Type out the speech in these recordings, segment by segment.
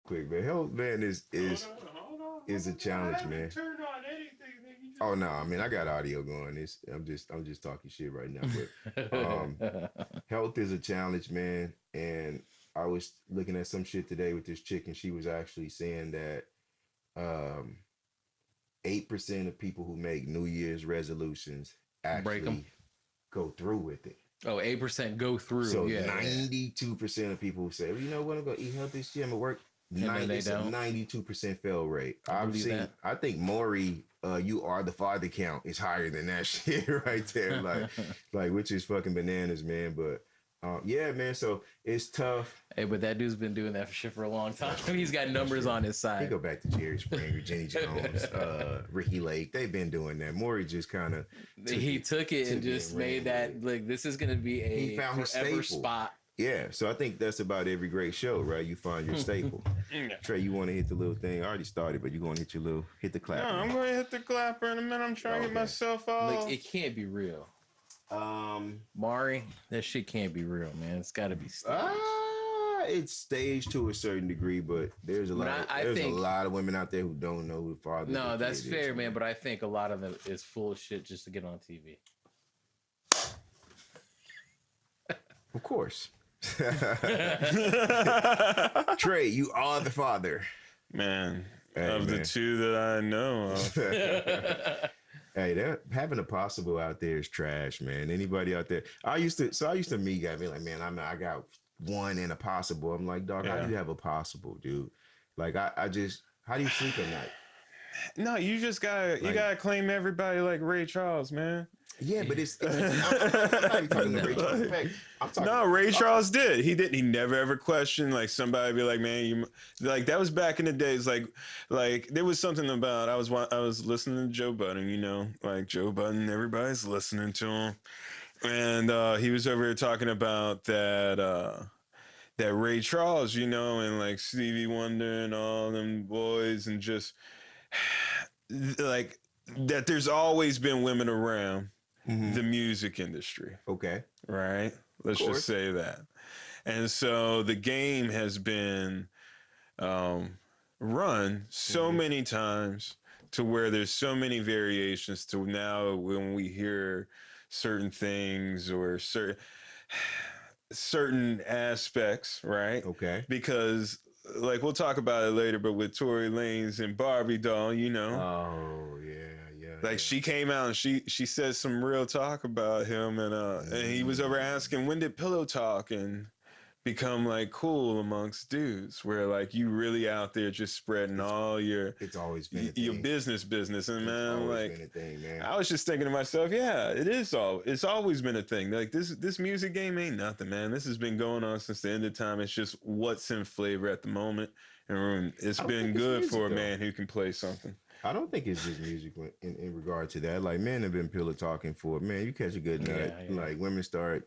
quick, man. Health, man, is a challenge, man. Turned on anything. You Oh no, I mean I got audio going. I'm just talking shit right now, but health is a challenge, man. And I was looking at some shit today with this chick, and she was actually saying that um 8% of people who make New Year's resolutions Break them. actually go through with it. Oh, 8% go through. So Yeah, 92% of people who say, well, you know what, I'm gonna eat healthy shit, I'm gonna work. They don't. 92% fail rate. I I've believe seen. that. I think Maury, you are the father count is higher than that shit right there. Like which is fucking bananas, man. But yeah, man. So it's tough. Hey, but that dude's been doing that for shit for a long time. He's got numbers on his He side. go back to Jerry Springer, Jenny Jones, Ricky Lake. They've been doing that. Maury just kind of He took it and just made that like this is gonna be He a found his forever staple. spot. Yeah, so I think that's about every great show, right? You find your staple. Trey, you want to hit the little thing? I already started, but you going to hit the clap. No, I'm going to hit the clapper in a minute. I'm trying to get myself all. Like it can't be real. Um, Mari, that shit can't be real, man. It's got to be staged. It's staged to a certain degree, but there's a lot. There's a lot of women out there who don't know who the father. No, that's fair, man. But I think a lot of it is full of shit just to get on TV. Of course. Trey, you are the father. Man, Hey, of man. the two that I know of. Hey, having a possible out there is trash, man. Anybody out there? I used to meet guys be like, man, I got one and a possible. I'm like, dog, how do you have a possible, dude? Like, I just, how do you sleep at night? No, you just gotta claim everybody like Ray Charles, man. Yeah, but I'm not even talking to Ray Charles. In fact, I'm talking. No, Ray Charles did. He didn't. He never ever questioned like somebody be like, man, you like that was back in the days. Like there was something about I was listening to Joe Budden. You know, like Joe Budden, everybody's listening to him, and he was over here talking about that Ray Charles, you know, and like Stevie Wonder and all them boys, and just like that. There's always been women around. The music industry. Okay. Right? Let's just say that. And so the game has been run so many times to where there's so many variations to now when we hear certain things or certain aspects, right? Okay. Because like we'll talk about it later, but with Tory Lanes and Barbie doll, you know. Oh yeah. Like she came out and she said some real talk about him, and he was over asking when did pillow talking become like cool amongst dudes, where like you really out there just spreading all your it's always been your business, and man, like been a thing, man. I was just thinking to myself, yeah, it's always been a thing. Like this music game ain't nothing, man. This has been going on since the end of time. It's just what's in flavor at the moment, and it's been good for a man who can play something. I don't think it's just music in regard to that. Like, men have been pillow talking for, man, you catch a good nut. Yeah. Like, women start,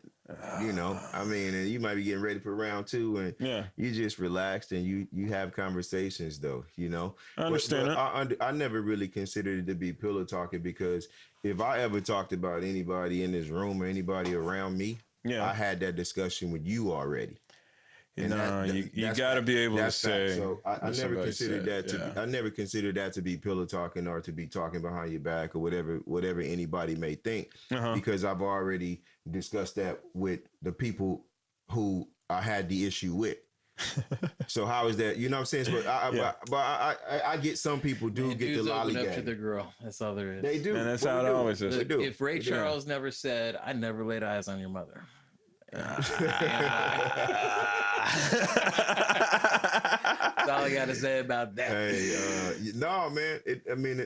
you know, I mean, and you might be getting ready for round two, and you just relaxed and you have conversations, though, you know. I understand that. I never really considered it to be pillow talking, because if I ever talked about anybody in this room or anybody around me, I had that discussion with you already. And you got to be able to say. So I never considered that to. I never considered that to be pillow talking or to be talking behind your back or whatever anybody may think, because I've already discussed that with the people who I had the issue with. So how is that? You know what I'm saying? But I get some people get the lollygag. Open up to the girl. That's all there is. They do. And that's how it always is. If Ray Charles never said, "I never laid eyes on your mother." That's all I gotta say about that. Hey, no, man.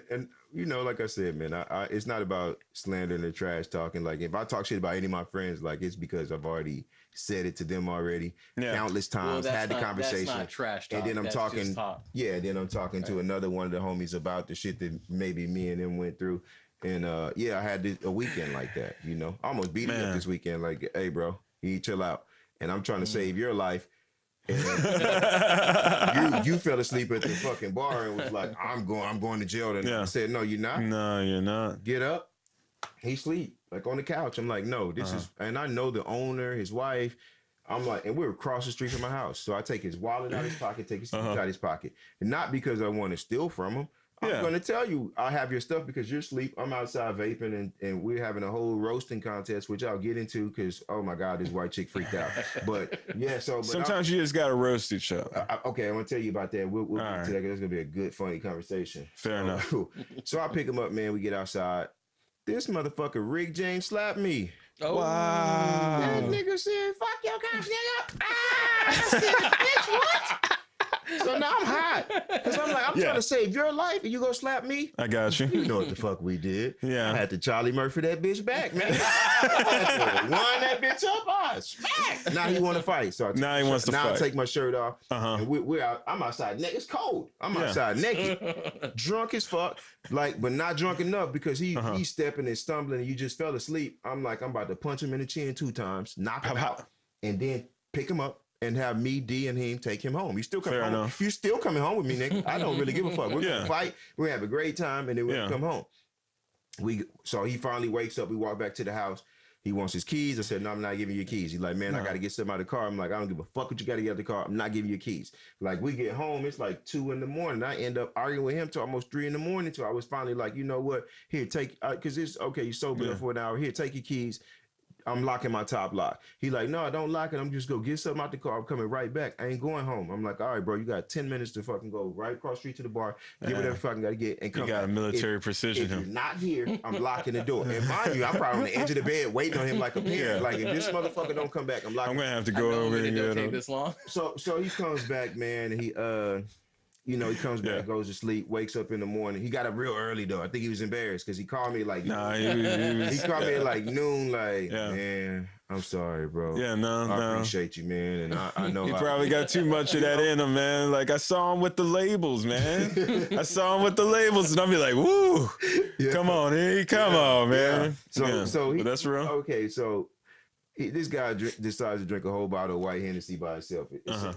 And you know, like I said, man, it's not about slandering or trash talking. Like, if I talk shit about any of my friends, like, it's because I've already said it to them already countless times. Had the conversation. That's not trash talk. And then I'm talking. Then I'm talking to another one of the homies about the shit that maybe me and them went through. And I had a weekend like that. You know, I almost beat him up this weekend. Like, hey, bro. You chill out, and I'm trying to save your life. And you fell asleep at the fucking bar and was like, "I'm going to jail." And I said, "No, you're not. No, you're not. Get up." He sleep like on the couch. I'm like, "No, this is." And I know the owner, his wife. I'm like, and we were across the street from my house. So I take his wallet out of his pocket, take his keys out of his pocket. And not because I want to steal from him. I'm going to tell you, I have your stuff because you're asleep. I'm outside vaping and we're having a whole roasting contest, which I'll get into because, oh my God, this white chick freaked out. But yeah, so. But sometimes you just got to roast each other. Okay, I'm going to tell you about that. We'll get to that because it's going to be a good, funny conversation. Fair enough. So I pick him up, man. We get outside. This motherfucker, Rick James, slapped me. Oh, wow. That nigga said, fuck your cops, nigga. I said, bitch, what? So now I'm hot. Because I'm like, I'm trying to save your life and you gonna slap me? I got you. You know what the fuck we did. Yeah. I had to Charlie Murphy that bitch back, man. I had to wind that bitch up. Smack. Now he want to fight. So now he wants to fight. Now I take my shirt off. And we're out. I'm outside naked. It's cold. I'm outside naked. Drunk as fuck. Like, but not drunk enough because he's stepping and stumbling and you just fell asleep. I'm like, I'm about to punch him in the chin 2 times, knock him out, and then pick him up. And have me, D, and him take him home. You still coming home. Enough. You still coming home with me, nigga. I don't really give a fuck. We're gonna fight. We're gonna have a great time, and then we're gonna come home. So he finally wakes up. We walk back to the house. He wants his keys. I said, no, I'm not giving you your keys. He's like, man, I got to get something out of the car. I'm like, I don't give a fuck what you got to get out of the car. I'm not giving you your keys. Like, we get home. It's like 2 a.m. I end up arguing with him till almost 3 a.m. Till I was finally like, you know what? Here, take, because it's okay. You sober up for an hour. Here, take your keys. I'm locking my top lock. He like, no, I don't lock it. I'm just go get something out the car. I'm coming right back. I ain't going home. I'm like, all right, bro, you got 10 minutes to fucking go right across the street to the bar, get whatever fucking got to get, and come back. You got a military precision. If you're not here, I'm locking the door. And mind you, I'm probably on the edge of the bed waiting on him like a parent. Like, if this motherfucker don't come back, I'm locking. I'm going to have to go over and get take this long. So he comes back, man, and he he comes back, goes to sleep, wakes up in the morning. He got up real early though. I think he was embarrassed because he called me like, he called me at like noon, like, man, I'm sorry, bro. Yeah, I appreciate you, man, and I know he probably got too much of that in him, man. Like I saw him with the labels, man. I saw him with the labels, and I'll be like, woo, come on, man. So but that's real. Okay, so. This guy decides to drink a whole bottle of white Hennessy by himself.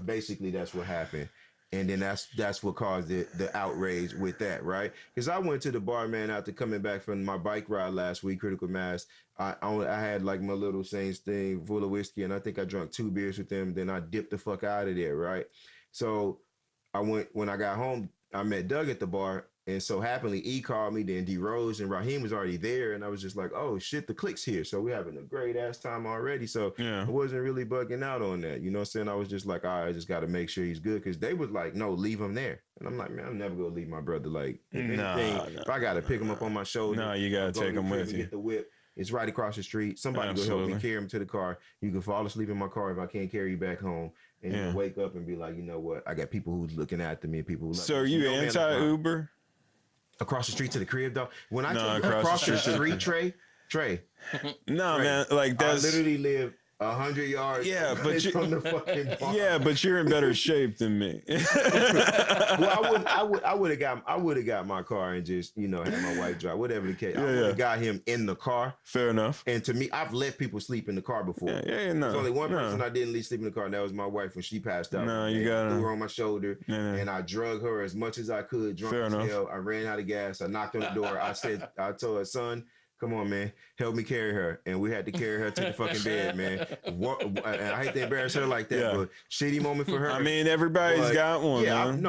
Basically, that's what happened. And then that's what caused the outrage with that, right? Because I went to the bar, man, after coming back from my bike ride last week, Critical Mass. I had like my little Saints thing full of whiskey, and I think I drank 2 beers with them. Then I dipped the fuck out of there, right? So when I got home, I met Doug at the bar. And so happily, E called me, then D Rose and Raheem was already there. And I was just like, oh, shit, the click's here. So we're having a great ass time already. So I wasn't really bugging out on that. You know what I'm saying? I was just like, all right, I just got to make sure he's good. Because they was like, no, leave him there. And I'm like, man, I'm never going to leave my brother. Like, if I got to pick him up on my shoulder. No, you got to take him with you. Get the whip. It's right across the street. Somebody go help me carry him to the car. You can fall asleep in my car if I can't carry you back home. And you wake up and be like, you know what? I got people who's looking after me. People who So are you anti-Uber? Across the street to the crib, though. When I tell you across the street, Trey. No, man, like that's. I literally live 100 yards. Yeah, but from the fucking bar. Yeah, but you're in better shape than me. Well, I would have got my car and just had my wife drive, whatever the case. I would have got him in the car. Fair enough. And to me, I've let people sleep in the car before. No. There's only one person I didn't leave sleep in the car, and that was my wife when she passed out. No, you got threw her on my shoulder, and I drug her as much as I could, drunk as hell. I ran out of gas. I knocked on the door. I told her, son, come on, man. Help me carry her. And we had to carry her to the fucking bed, man. And I hate to embarrass her like that, but shitty moment for her. I mean, everybody's got one, man.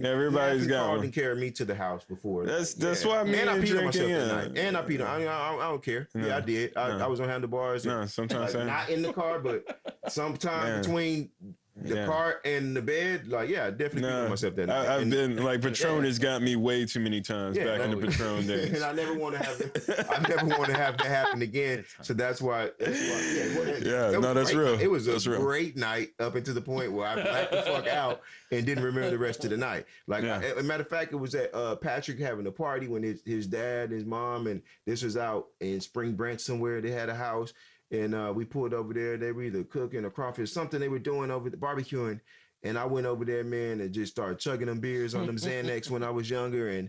Everybody's got one. And carried me to the house before. That's why me and I peed on myself drinking, that night. And I peed on. I don't care. Yeah, I did. I was on handlebars. Sometimes not in the car, but sometime between the car and the bed, I definitely peed on myself that night. I've been like Patron has got me way too many times back in the Patron days, and I never want to have that happen again. So that's why. That's real. It was a great night up until the point where I blacked the fuck out and didn't remember the rest of the night. As a matter of fact, it was at Patrick having a party when his dad, his mom, and this was out in Spring Branch somewhere. They had a house. And we pulled over there. They were either cooking or crawfish, something they were doing over the barbecuing. And I went over there, man, and just started chugging them beers on them Xanax when I was younger and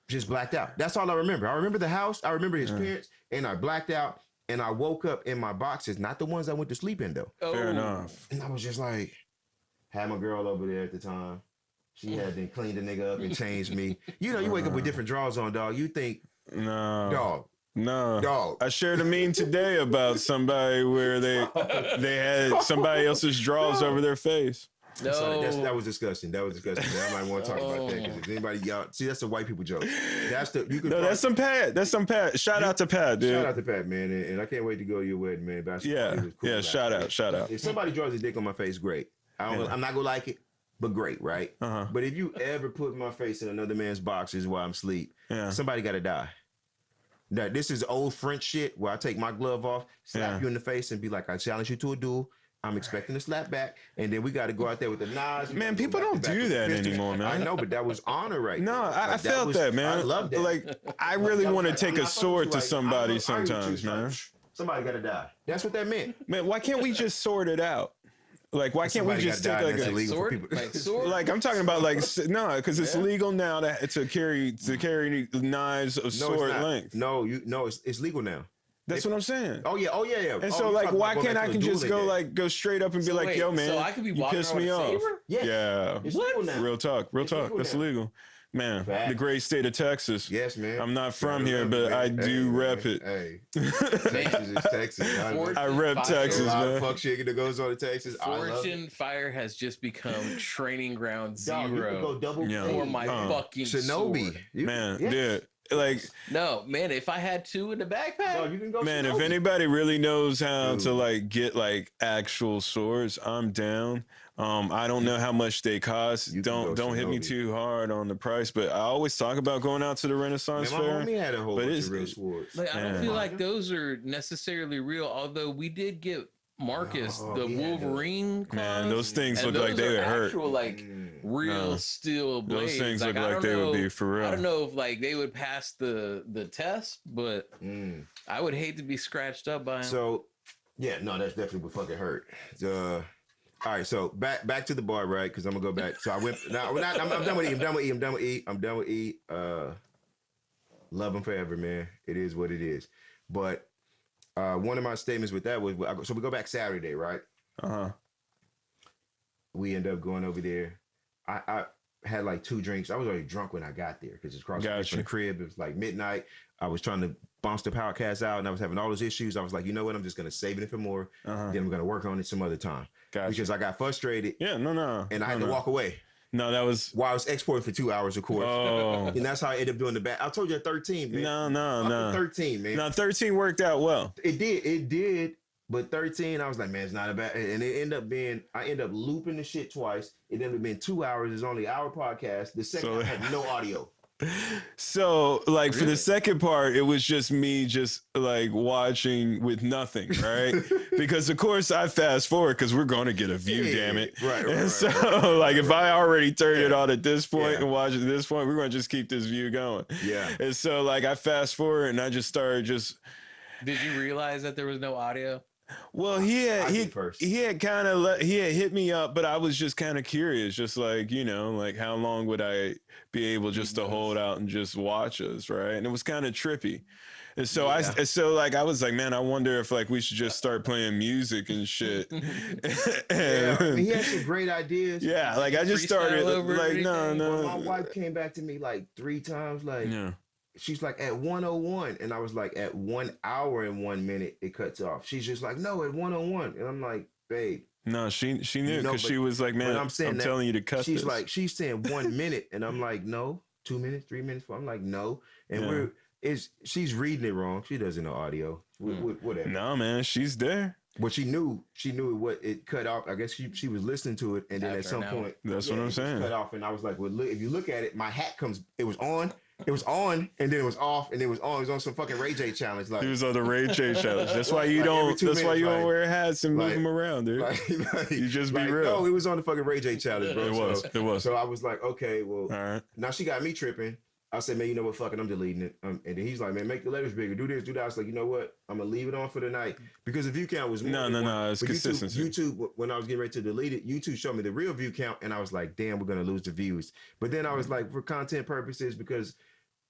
just blacked out. That's all I remember. I remember the house. I remember his parents. And I blacked out. And I woke up in my boxes, not the ones I went to sleep in, though. Fair enough. And I was just like, had my girl over there at the time. She had then cleaned the nigga up and changed me. You wake up with different drawers on, dog. You think, dog. No, Dog. I shared a meme today about somebody where they had somebody else's drawers over their face. No, Sorry, that was disgusting. That was disgusting. Man. I might want to talk about that because if anybody y'all see, that's a white people joke. That's the you could. No, that's some Pat. That's some Pat. Shout out to Pat, dude. Shout out to Pat, man, and I can't wait to go to your wedding, man. Basketball, it was cool. Yeah. Shout out. If somebody draws a dick on my face, great. I'm not gonna like it, but great, right? But if you ever put my face in another man's boxes while I'm asleep, somebody got to die. Now, this is old French shit where I take my glove off, slap you in the face, and be like, I challenge you to a duel. I'm expecting a slap back, and then we got to go out there with the knives. Man, people don't do that anymore, man. I know, but that was honor, right? No, there. I felt that, man. I love that. Like, I really want to take a sword to somebody sometimes, man. Somebody got to die. That's what that meant. Man, why can't we just sort it out? Like, why can't we just take like a sword? Like, I'm talking about like no, because it's legal now to carry knives of sword length. No, it's legal now. That's what I'm saying. Oh yeah. And so like, why can't I just go straight up and be like, wait, yo, man, so I could be you pissed me off. Yeah. It's legal now. Real talk. That's legal. Man, the great state of Texas. Yes, man. I'm not from here, but I do rep it. Hey, Texas is Texas. I rep Texas, man. A lot man. of fuck shit that goes on in Texas. Fortune Fire has just become training ground Dog, you zero can go double for my fucking Shinobi. sword. Man, dude. Like, no, man, if I had two in the backpack, dog, you can go man, Shinobi. if anybody really knows how to like get like actual swords, I'm down. I don't know how much they cost. Don't hit me too hard on the price, but I always talk about going out to the Renaissance Man, Fair. My homie had a whole bunch of real swords. Like, I don't feel like those are necessarily real, although we did get Marcus the Wolverine claws. Man, those things look like they would hurt. Actual, like real steel blades. Those things like, look like they would be for real. I don't know if like they would pass the test, but I would hate to be scratched up by them. So yeah, no, that's definitely would fucking hurt. All right, so back to the bar, right? Because I'm gonna go back. So I went. I'm done with E. I'm done with E. Love him forever, man. It is what it is. But one of my statements with that was, so we go back Saturday, right? We end up going over there. I had like 2 drinks. I was already drunk when I got there because it's across from the crib. It was like midnight. I was trying to bounce the podcast out, and I was having all those issues. I was like, you know what? I'm just gonna save it for more. Then I'm gonna work on it some other time. Because I got frustrated. Yeah, no. And I had to walk away. No, that was while I was exporting for 2 hours, of course. Oh. And that's how I ended up doing the back. I told you at 13, man. No. 13, man. No, 13 worked out well. It did. But 13, I was like, man, it's not a bad. And it ended up being, I ended up looping the shit twice. It ended up being 2 hours. It's only an hour podcast. The second I had no audio. So like for the second part, it was just me just like watching with nothing, right? Because of course I fast forward because we're going to get a view, damn it. Right. And so like if I already turned it on at this point and watch it at this point, we're going to just keep this view going. Yeah. And so like I fast forward and I just started just. Did you realize that there was no audio? Well, he had hit me up, but I was just kind of curious, just like, you know, like how long would I be able just to hold out and just watch us, right? And it was kind of trippy. And so I was like, man, I wonder if like we should just start playing music and shit. Yeah, I mean, he had some great ideas. Yeah, like I just started like, no. Well, my wife came back to me like 3 times, like. Yeah. She's like, at 1:01, and I was like, at 1 hour and 1 minute, it cuts off. She's just like, no, at 1:01, and I'm like, babe. No, she knew because she was like, man, I'm telling you to cut. She's like, she's saying 1 minute, and I'm like, no, 2 minutes, 3 minutes. I'm like, no, and she's reading it wrong. She doesn't know audio. Whatever. No, man, she's there. But she knew what it cut off. I guess she was listening to it, and then at some point, that's what I'm saying. Cut off, and I was like, well, look, if you look at it, my hat comes. It was on, and then it was off, and it was on. It was on some fucking Ray J challenge. Like he was on the Ray J challenge. That's why you don't. That's why you don't wear hats and move them around, dude. You just be real. No, it was on the fucking Ray J challenge, bro. It was. So I was like, okay, well, all right. Now she got me tripping. I said, man, you know what? Fuck it, I'm deleting it. And then he's like, man, make the letters bigger. Do this, do that. I was like, you know what? I'm gonna leave it on for the night because the view count was more. No. It's consistency. YouTube, when I was getting ready to delete it, YouTube showed me the real view count, and I was like, damn, we're gonna lose the views. But then I was like, for content purposes, because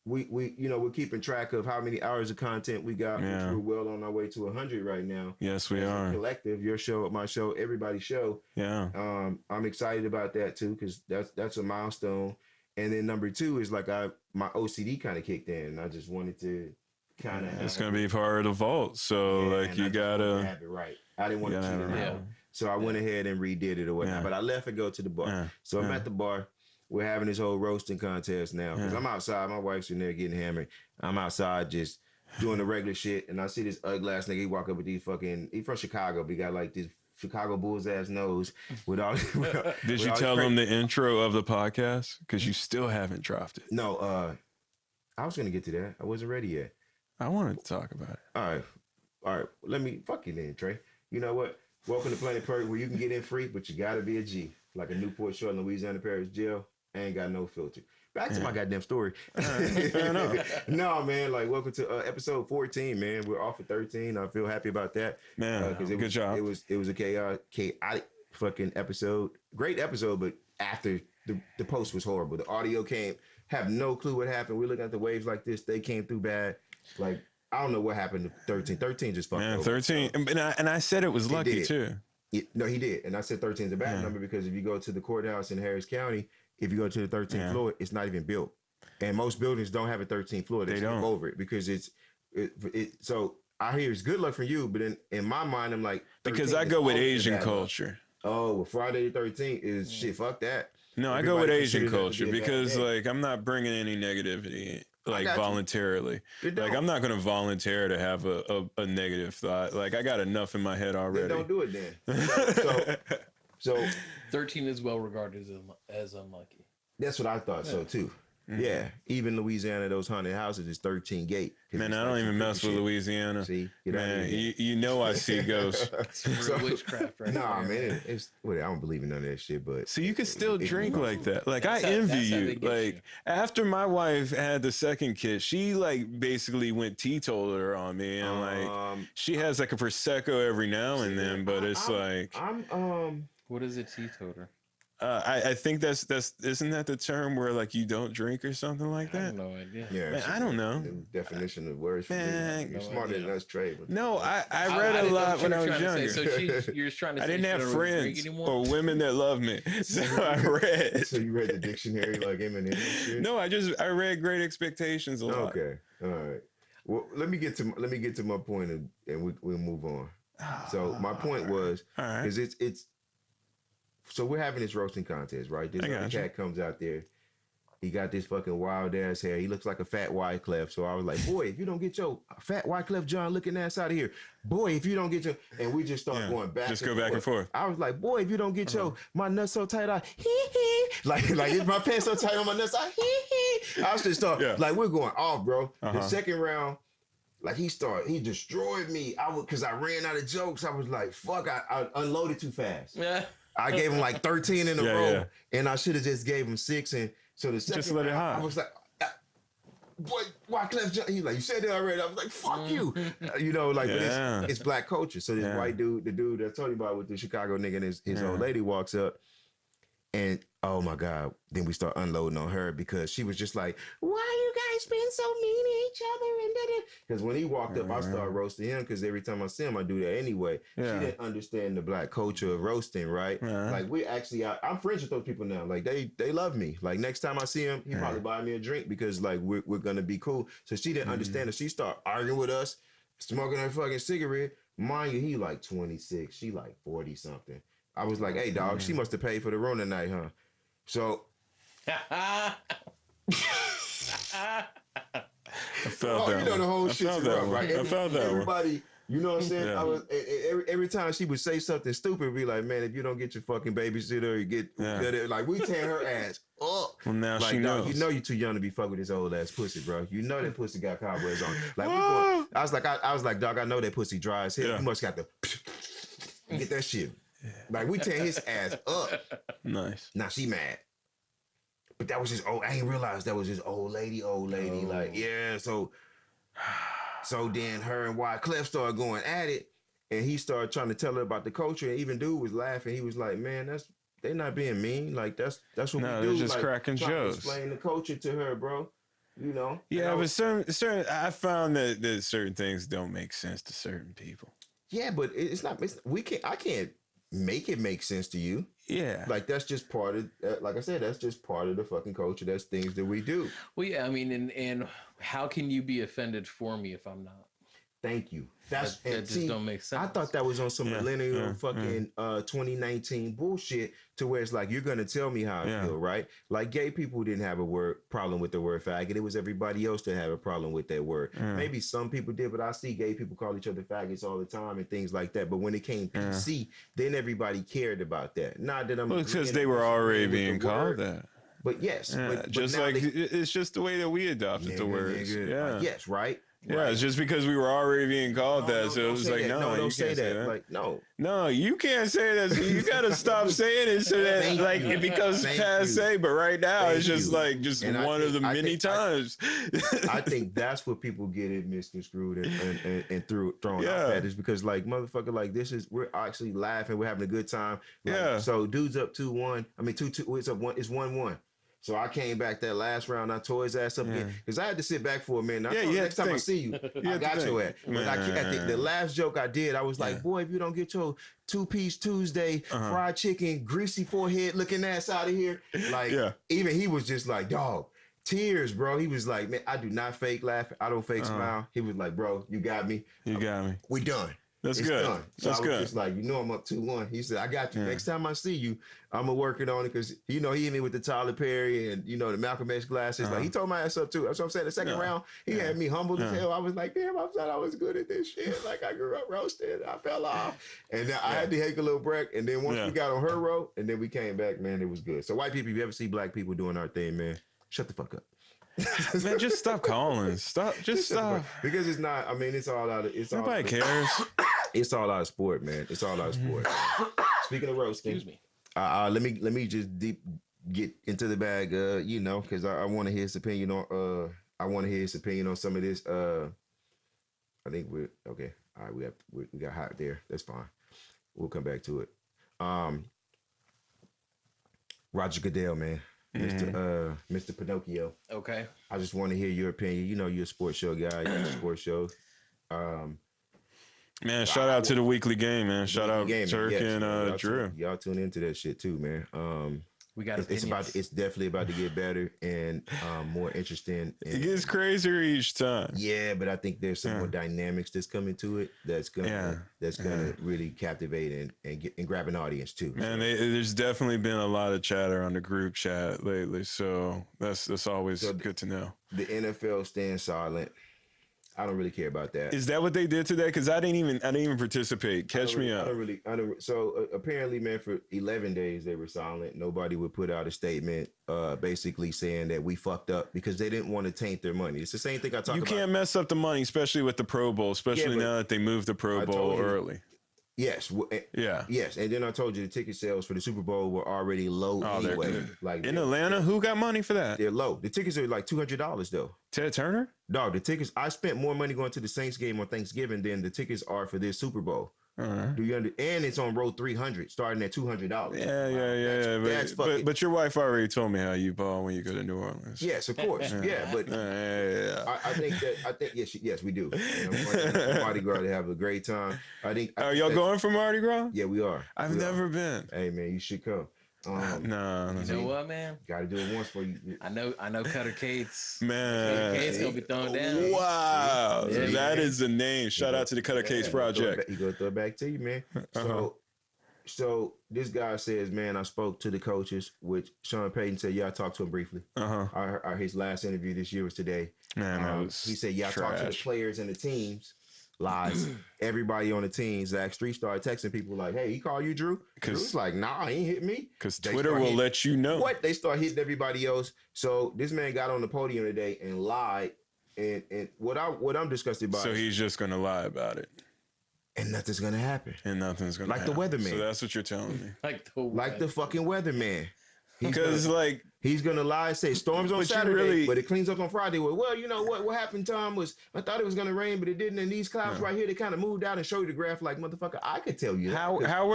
we we're keeping track of how many hours of content we got. Which we're well on our way to 100 right now. Yes, we are. Collective, your show, my show, everybody's show. Yeah. I'm excited about that too because that's a milestone. And then number 2 is like my OCD kind of kicked in, and I just wanted to kind of. It's gonna be part of the vault, so like you gotta have it right. I didn't want to cheat it out, so I went ahead and redid it or whatnot. But I left and go to the bar. So I'm at the bar. We're having this whole roasting contest now because I'm outside. My wife's in there getting hammered. I'm outside just doing the regular shit, and I see this ugly ass nigga. He walk up with these fucking. He from Chicago, but he got like this Chicago Bulls ass nose with all. Did you tell them the intro of the podcast? Because you still haven't dropped it. No, I was gonna get to that. I wasn't ready yet. I wanted to talk about it. All right. Let me fuck you then, Trey. You know what? Welcome to Planet Pert, where you can get in free, but you gotta be a G, like a Newport Short in Louisiana Parish jail. I ain't got no filter. Back to my goddamn story. No, man. Like, welcome to episode 14, man. We're off at 13. I feel happy about that, man. Good job. It was a chaotic fucking episode. Great episode, but after the post was horrible. The audio came. Have no clue what happened. We're looking at the waves like this. They came through bad. Like, I don't know what happened to 13. 13 just fucked over. 13. And I said it was lucky too. No, he did. And I said 13 is a bad number because if you go to the courthouse in Harris County, if you go to the 13th floor, it's not even built. And most buildings don't have a 13th floor. They don't over it because it's so I hear it's good luck for you, but in my mind, I'm like, because I go with Asian culture. Oh, well, Friday the 13th is shit. Fuck that. No, I go with Asian culture because like I'm not bringing any negativity like voluntarily. Like I'm not going to volunteer to have a negative thought. Like I got enough in my head already. Then don't do it then. So 13 is well regarded as unlucky. That's what I thought so too. Mm-hmm. Yeah, even Louisiana, those haunted houses is 13 gate. Man, I don't even mess with Louisiana. See, man, you know I see ghosts. It's real witchcraft, right? Nah, man, I don't believe in none of that shit. But so you can still drink like that. Like I envy you. Like after my wife had the second kid, she like basically went teetotaler on me, and like she has like a prosecco every now and then. But it's what is a teetotaler? I think that's isn't that the term where like you don't drink or something like that? I have no idea. Yeah, man, I don't know. The definition of words. Man, you're smarter than us, Trey. No, I read a lot when I was younger. So you're trying to say I didn't have friends or women that love me, so I read. So you read the dictionary like Eminem? Shit? No, I read Great Expectations a lot. Okay, all right. Well, let me get to my point and we'll move on. So my point was is it's. So we're having this roasting contest, right? This other cat comes out there. He got this fucking wild ass hair. He looks like a fat Wyclef. So I was like, boy, if you don't get your fat Wyclef John looking ass out of here, boy, if you don't get your, and we just start going back. Just go back and forth. I was like, boy, if you don't get your, my nuts so tight, hee. Like if my pants so tight on my nuts, hee. I was just like, we're going off, bro. The second round, like he destroyed me. Cause I ran out of jokes. I was like, fuck, I unloaded too fast. Yeah. I gave him like 13 in a row, and I should have just gave him 6. And so the second just let it hide. I was like, boy, Wyclef John. He's like, you said that already. I was like, fuck you. You know, like, but it's black culture. So this white dude, the dude that I told you about with the Chicago nigga and his old lady walks up, and oh my God, then we start unloading on her because she was just like, why you guys being so mean to each other? And because when he walked up, I started roasting him because every time I see him, I do that anyway. She didn't understand the black culture of roasting, right? Like we actually, I'm friends with those people now. Like they love me. Like next time I see him, he probably buy me a drink because like we're gonna be cool. So she didn't understand it. She started arguing with us, smoking her fucking cigarette. Mind you, he like 26, she like 40 something. I was like, hey dog, she must have paid for the room tonight, huh? So I felt that. You know the whole shit's rough, right? I felt that. Everybody, you know what I'm saying? I was every time she would say something stupid, be like, man, if you don't get your fucking babysitter, you get like we tear her ass up. Well, now like, she knows. You know you're too young to be fucking with this old ass pussy, bro. You know that pussy got cobwebs on. Like I was like, dog, I know that pussy dry as hell. You must got to get that shit. Like we tear his ass up. Nice. Now she mad. But that was his old. I ain't realized that was his old lady. Like, yeah. So then her and Wyclef started going at it, and he started trying to tell her about the culture. And even dude was laughing. He was like, "Man, they not being mean. Like that's what we do. They're just like, cracking jokes. Explain the culture to her, bro. You know." Yeah, but certain. I found that certain things don't make sense to certain people. Yeah, but it's not. I can't make it make sense to you. Yeah. Like that's just part of, like I said, that's just part of the fucking culture. That's things that we do. Well, yeah, I mean, and how can you be offended for me if I'm not? Thank you. That just don't make sense. I thought that was on some millennial fucking 2019 bullshit to where it's like, you're going to tell me how I feel, right? Like gay people didn't have a problem with the word faggot. It was everybody else that had a problem with that word. Maybe some people did, but I see gay people call each other faggots all the time and things like that. But when it came PC, then everybody cared about that. Not that I'm... Well, because they were already being called that. But yes. But just like, it's just the way that we adopted the words. Yeah. Yes, right? Yeah, right. It's just because we were already being called that. So it was like, no, don't say that. Like, no, you can't say that. So you got to stop saying it so that like it becomes passe. But right now, it's just like one of the many times. I think that's what people get it misconstrued and thrown out at is because like motherfucker, like we're actually laughing, we're having a good time. Like, so dude's up 2-1. I mean 2-2. It's up 1. It's 1-1. So I came back that last round. I tore his ass up again because I had to sit back for a minute. Next time I see you, I got your ass. But at the last joke I did, I was like, boy, if you don't get your 2-piece Tuesday, fried chicken, greasy forehead looking ass out of here. Like, even he was just like, dog, tears, bro. He was like, man, I do not fake laugh. I don't fake smile. He was like, bro, you got me. You got me. We done. That's good. Done. So That's I was good. just like, I'm up 2-1. He said, I got you. Next time I see you, I'm gonna work it on it because he hit me with the Tyler Perry and the Malcolm X glasses. Like he tore my ass up too. That's what I'm saying. The second round, he had me humbled as hell. I was like, damn, I thought I was good at this shit. Like I grew up roasted. I fell off, and then I had to take a little break. And then once we got on her row, and then we came back, man, it was good. So white people, if you ever see black people doing our thing, man, shut the fuck up. Man, just stop calling. Stop. Just stop. Because it's not. I mean, it's all out of. Nobody cares. It's all out of sport, man. It's all out of sport. Speaking of roasting, excuse me. Let me just get into the bag, because I want to hear his opinion on. I want to hear his opinion on some of this. I think we're okay. All right, we got hot there. That's fine. We'll come back to it. Roger Godell, man. Mr. Pinocchio. Okay. I just want to hear your opinion. You're a sports show guy. You do sports shows. Man, shout out to the weekly game, man. Shout out Turk and Drew. Y'all tune into that shit too, man. We got it's definitely about to get better and more interesting. It gets crazier each time. Yeah, but I think there's some more dynamics that's coming to it that's gonna really captivate and grab an audience too. Man, there's definitely been a lot of chatter on the group chat lately, so that's always good to know. The NFL stands silent. I don't really care about that. Is that what they did today? Because I didn't even participate. Catch me up. So apparently, man, for 11 days they were silent. Nobody would put out a statement, basically saying that we fucked up because they didn't want to taint their money. It's the same thing I talked about. You can't mess up the money, especially with the Pro Bowl, especially now that they moved the Pro Bowl early. Yes. Yes. And then I told you the ticket sales for the Super Bowl were already low anyway. Like in Atlanta, who got money for that? They're low. The tickets are like $200 though. Ted Turner? Dog, the tickets. I spent more money going to the Saints game on Thanksgiving than the tickets are for this Super Bowl. Do you understand? And it's on row 300, starting at $200. Yeah. But your wife already told me how you ball when you go to New Orleans. Yes, of course. But I think yes, we do. Mardi Gras to have a great time. Are y'all going for Mardi Gras? Yeah, we are. I've never been. Hey man, you should come. No. You know what, man? Got to do it once for you. I know Cutter Cates. Man. Cutter Cates gonna be thrown down. Wow. That is the name. Shout out to the Cutter Cates Project. He gonna throw it back to you, man. So this guy says, man, I spoke to the coaches, which Sean Payton said, I talked to him briefly. His last interview this year was today. Man, he said, I talked to the players and the teams. Lies. Everybody on the team, Zach Street started texting people like, hey, he called you, Drew? Drew's like, nah, he ain't hit me. Because Twitter will let you know. What? They start hitting everybody else. So this man got on the podium today and lied. And what I'm disgusted about. So he's just gonna lie about it. And nothing's gonna happen. And nothing's gonna happen. Like the weatherman. So that's what you're telling me. Like the fucking weatherman. Because like He's gonna lie and say storms on But you Saturday, really- but it cleans up on Friday. Well, you know what happened, Tom, was I thought it was gonna rain, but it didn't. And these clouds right here, they kind of moved out and showed you the graph. Like motherfucker, I could tell you that. How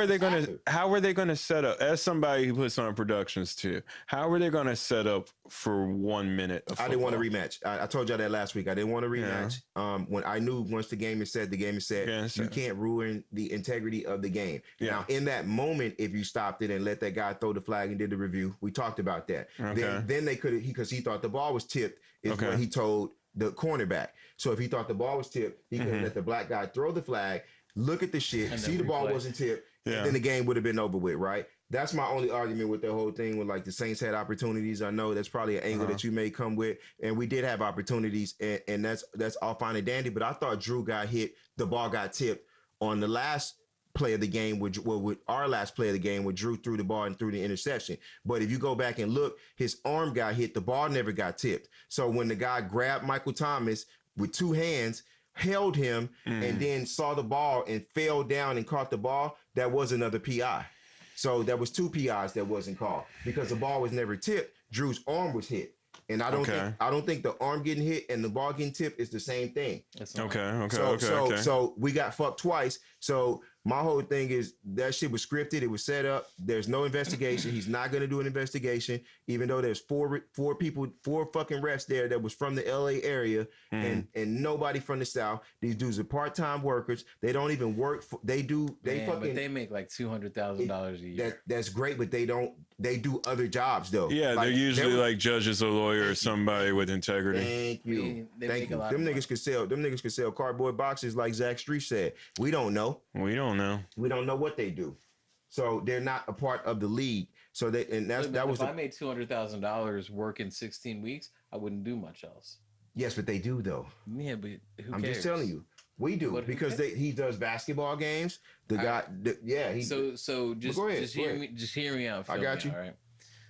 are they gonna set up, as somebody who puts on productions too? How are they gonna set up for 1 minute of football? I didn't want a rematch. I told y'all that last week. I didn't want a rematch. When I knew once the game is set, the game is set. Yeah, you can't ruin the integrity of the game. Yeah. Now, in that moment, if you stopped it and let that guy throw the flag and did the review, we talked about that. Okay. Then they could, because he thought the ball was tipped, is what he told the cornerback. So if he thought the ball was tipped, he could have let the black guy throw the flag, look at the shit, And see the ball wasn't tipped, and then the game would have been over with, right? That's my only argument with the whole thing. With like the Saints had opportunities. I know that's probably an angle that you may come with, and we did have opportunities, and that's all fine and dandy. But I thought Drew got hit. The ball got tipped on the last play of the game, with our last play of the game, where Drew threw the ball and threw the interception. But if you go back and look, his arm got hit. The ball never got tipped. So when the guy grabbed Michael Thomas with two hands, held him, and then saw the ball and fell down and caught the ball, that was another PI. So there was two PIs that wasn't called because the ball was never tipped. Drew's arm was hit. And I don't think the arm getting hit and the ball getting tipped is the same thing. So we got fucked twice. So my whole thing is that shit was scripted. It was set up. There's no investigation. He's not going to do an investigation, even though there's four fucking refs there that was from the LA area and nobody from the South. These dudes are part-time workers. They don't even work. But they make like $200,000 a year. That's great, but they do other jobs though. Yeah, like, they're usually like judges, a lawyer, or somebody with integrity. Thank you. Thank you. Them niggas could sell cardboard boxes like Zach Street said. We don't know. We don't know. We don't know what they do. So they're not a part of the league. So that was. If I made $200,000 working 16 weeks, I wouldn't do much else. Yes, but they do though. Yeah, but who cares? I'm just telling you. We do, but because he does basketball games. Just hear me out. I got you. All right.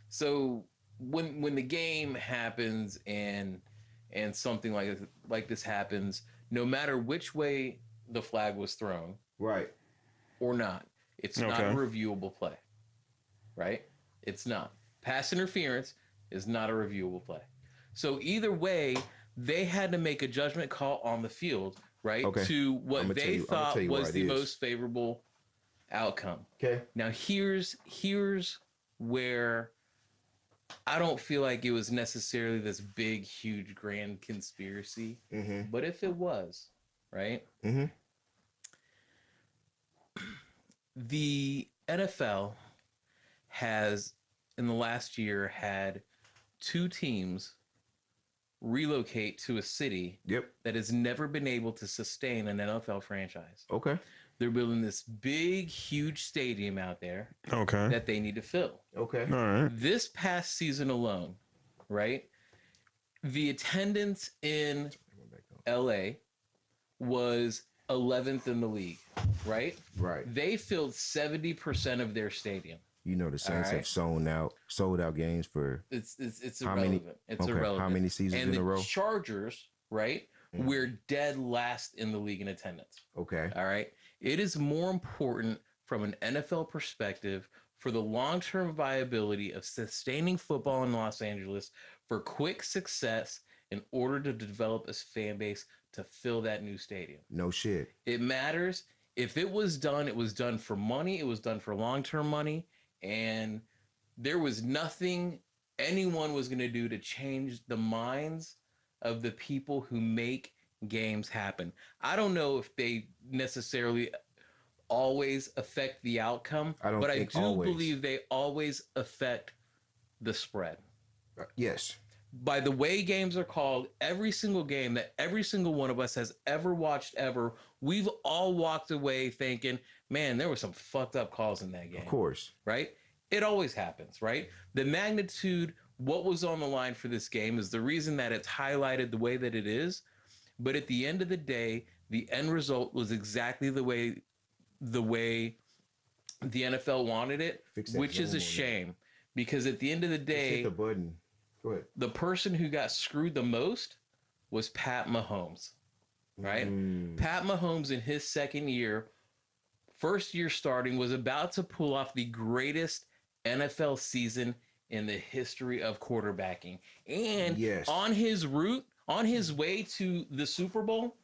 So when the game happens and something like this happens, no matter which way the flag was thrown, right, or not, it's not a reviewable play. Right? It's not. Pass interference is not a reviewable play. So either way, they had to make a judgment call on the field. Right, to what they thought was the most favorable outcome. Okay. Now here's where I don't feel like it was necessarily this big, huge, grand conspiracy. Mm-hmm. But if it was, right? Mm-hmm. The NFL has, in the last year, had two teams relocate to a city that has never been able to sustain an NFL franchise. Okay. They're building this big, huge stadium out there that they need to fill. Okay. All right. This past season alone, right, the attendance in LA was 11th in the league, right? Right. They filled 70% of their stadium. You know the Saints have sold out games for it's irrelevant. Irrelevant. How many seasons in a row? And the Chargers, right? We're dead last in the league in attendance. Okay. All right. It is more important from an NFL perspective for the long-term viability of sustaining football in Los Angeles for quick success in order to develop a fan base to fill that new stadium. No shit. It matters. If it was done for money. It was done for long-term money. And there was nothing anyone was going to do to change the minds of the people who make games happen. I don't know if they necessarily always affect the outcome, but I do believe they always affect the spread. Yes. By the way games are called, every single game that every single one of us has ever watched ever, we've all walked away thinking, man, there were some fucked up calls in that game. Of course. Right? It always happens, right? The magnitude, what was on the line for this game is the reason that it's highlighted the way that it is. But at the end of the day, the end result was exactly the way the NFL wanted it, which is a shame. Because at the end of the day, hit the button. Go ahead. The person who got screwed the most was Pat Mahomes, right? Pat Mahomes in his first year starting, was about to pull off the greatest NFL season in the history of quarterbacking. And Yes. on his way to the Super Bowl,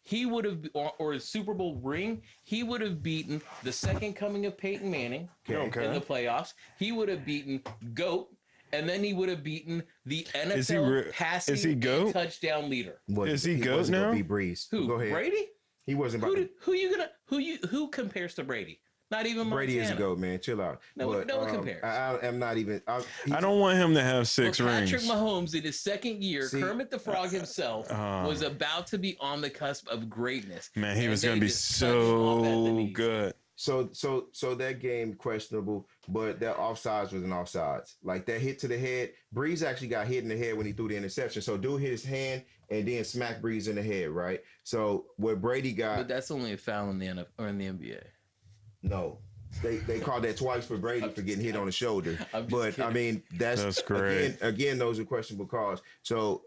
he would have, or a Super Bowl ring, he would have beaten the second coming of Peyton Manning in the playoffs. He would have beaten GOAT, and then he would have beaten the NFL passing and touchdown leader. Is he GOAT now? Be Breeze. Who? Go ahead. Brady? He wasn't. Who compares to Brady? Not even Brady Montana. is a GOAT, man. Chill out. No one compares. I am not even. I don't want him to have 6 rings. Patrick Mahomes, in his second year, Kermit the Frog himself was about to be on the cusp of greatness. Man, he was going to be so good. So that game questionable, but that offsides was an offsides. Like that hit to the head. Breeze actually got hit in the head when he threw the interception. So dude hit his hand and then smacked Breeze in the head, right? So what Brady got. But that's only a foul in the NFL or in the NBA. No, they called that twice for Brady for getting hit on the shoulder. But kidding. I mean, that's great. Again, those are questionable calls. So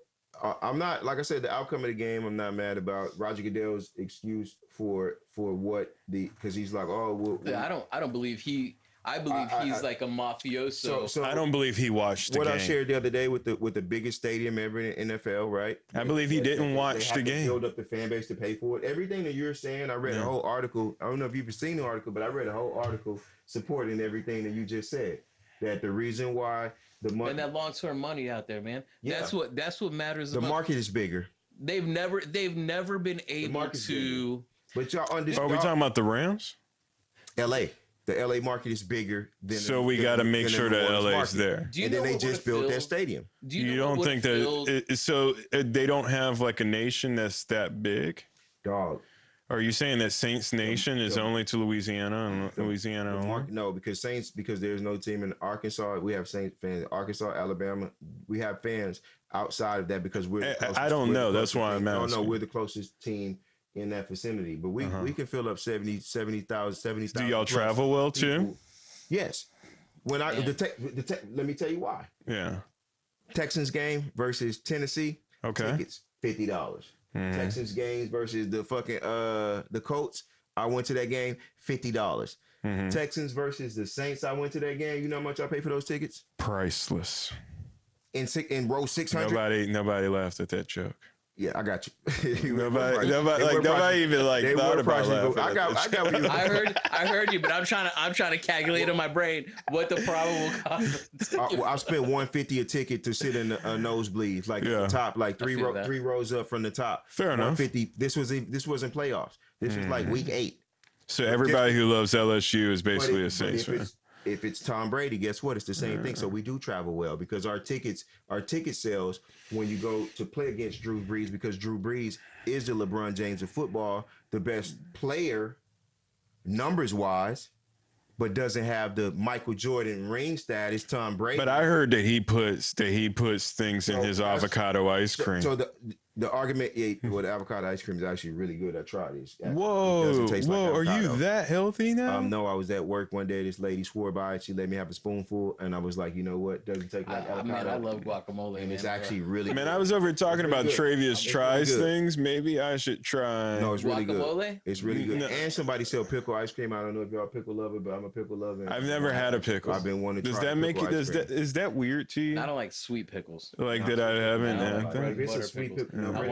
I'm not, like I said, the outcome of the game, I'm not mad about. Roger Goodell's excuse for what because he's like, I don't believe he. I believe he's like a mafioso. So I don't believe he watched the game. What I shared the other day with the biggest stadium ever in the NFL, right? I believe he didn't watch the game. Build up the fan base to pay for it. Everything that you're saying, I read a whole article. I don't know if you've seen the article, but I read a whole article supporting everything that you just said. That the reason why the money and that long-term money out there, man. Yeah. That's what matters. The market is bigger. They've never been able to. But y'all understand? Are we talking about the Rams? L.A. The LA market is bigger than. So we got to make sure that LA is there. And then they just built that stadium. You don't think that? So they don't have like a nation that's that big? Dog. Are you saying that Saints Nation is only to Louisiana and Louisiana only? No, because there's no team in Arkansas. We have Saints fans, Arkansas, Alabama. We have fans outside of that because we're. I don't know. That's why I'm asking. No, we're the closest team in that vicinity, but we can fill up 70,000. Do y'all travel well too? Yes. When let me tell you why. Yeah. Texans game versus Tennessee. Okay. Tickets $50. Texans games versus the fucking the Colts. I went to that game $50. Texans versus the Saints. I went to that game. You know how much I paid for those tickets? Priceless. In row 600. Nobody laughed at that joke. Yeah, I got you. nobody even thought about it. I got what you. I heard you, but I'm trying to calculate in my brain what the problem will cost. I spent $150 a ticket to sit in the nosebleeds, like at the top, like three rows up from the top. Fair enough. $150. This wasn't playoffs. This was like week 8. So everybody who loves LSU is basically a Saints fan. If it's Tom Brady, guess what? It's the same thing. So we do travel well because our ticket sales when you go to play against Drew Brees, because Drew Brees is the LeBron James of football, the best player numbers wise, but doesn't have the Michael Jordan ring status. Tom Brady. But I heard that he puts things in his avocado ice cream. So the argument, the avocado ice cream is actually really good. I tried it. Whoa, are you that healthy now? No, I was at work one day. This lady swore by it. She let me have a spoonful, and I was like, you know what? Doesn't take like avocado. Man, I love guacamole. And it's actually really good. I was over talking about Travius tries things. Maybe I should try. No, it's really guacamole? Good. It's really good. No. And somebody sell pickle ice cream. I don't know if y'all pickle lover, but I'm a pickle lover. I've never had a pickle. I've been wanting to try. Does that make you? Is that weird to you? I don't like sweet pickles. Like that I haven't. It's a sweet pickle. I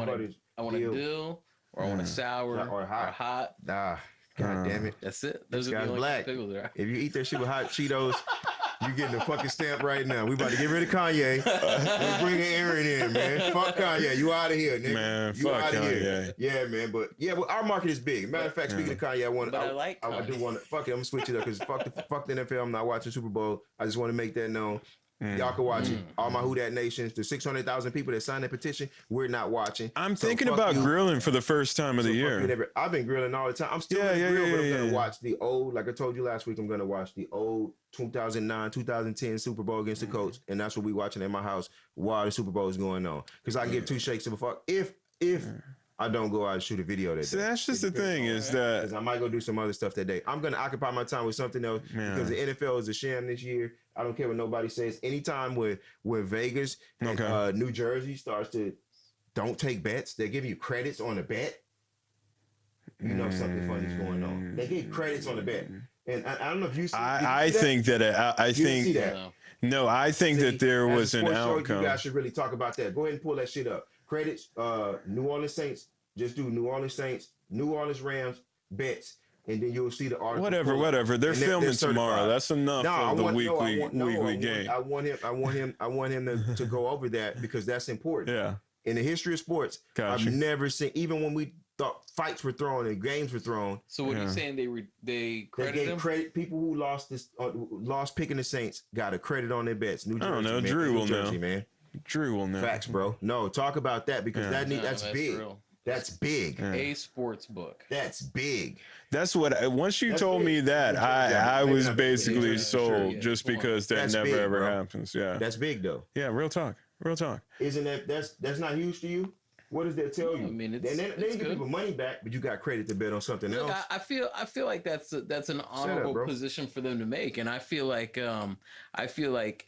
want a dill, or I want a sour, or hot. God damn it. That's it. Those are the only black. pickles there. If you eat that shit with hot Cheetos, you getting a fucking stamp right now. We about to get rid of Kanye and bring Aaron in, man. Fuck Kanye. You out of here, nigga. Man, you fuck out of Kanye. Here. Yeah, man. But our market is big. Matter of fact, speaking of Kanye, I do want to fuck it. I'm gonna switch it up because fuck the NFL. I'm not watching Super Bowl. I just want to make that known. Y'all can watch it. All my Who Dat Nations, the 600,000 people that signed that petition, we're not watching. I'm thinking about grilling for the first time of the year. I've been grilling all the time. I'm still gonna grill, but I'm gonna watch the old, like I told you last week, I'm gonna watch the old 2009, 2010 Super Bowl against the Colts, and that's what we watching at my house while the Super Bowl is going on. Because I give 2 shakes of a fuck if I don't go out and shoot a video that day. So that's just the thing is that... Because I might go do some other stuff that day. I'm going to occupy my time with something else because the NFL is a sham this year. I don't care what nobody says. Anytime where Vegas and New Jersey starts to don't take bets, they give you credits on a bet. You know something funny is going on. They give credits on the bet. And I don't know if you see I think that. I think... See that? No, I think that there as a was an sports show, outcome. you guys should really talk about that. Go ahead and pull that shit up. Credits, New Orleans Saints. Just do New Orleans Saints, New Orleans Rams bets, and then you'll see the article. Whatever. They're filming tomorrow. That's enough of the weekly game. I want him to go over that because that's important. Yeah. In the history of sports, Gotcha. I've never seen, even when we thought fights were thrown and games were thrown. So what are you saying? They Gave credit. People who lost picking the Saints got a credit on their bets. New Jersey, I don't know. man. Drew will Jersey, know. Man. Drew will know. Facts, bro. No, talk about that because that's big. Real. That's big. Yeah. A sports book. That's big. That's what. Once you told me that, I was basically sold just because that never ever happens. Yeah. That's big though. Yeah. Real talk. Isn't that's not huge to you? What does that tell you? I mean, they give people money back, but you got credit to bet on something else. I feel like that's an honorable position for them to make, and I feel like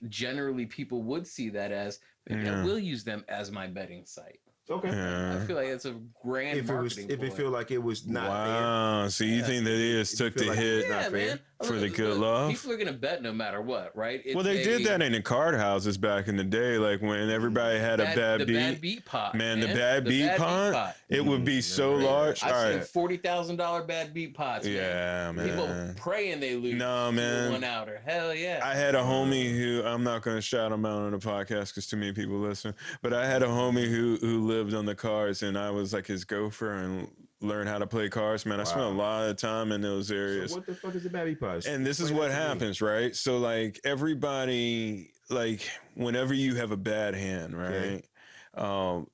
generally people would see that as maybe I will use them as my betting site. Okay. Yeah. I feel like it's a grand marketing if it feel like it was not wow. So you think that they just took the hit for the good love? People are gonna bet no matter what, right? Well, they did that in the card houses back in the day, like when everybody had a bad beat pot. Man, the bad beat pot, it would be so large. I've seen $40,000 bad beat pots. Yeah, man. People praying they lose. No, man. 1 outer. Hell yeah. I had a homie who I'm not gonna shout him out on the podcast because too many people listen, but I had a homie who lived on the cards, and I was like his gopher and learned how to play cards. Man, I spent a lot of time in those areas. So what the fuck is a bad beat pot? And this is what happens, right? So like everybody, like whenever you have a bad hand, right? That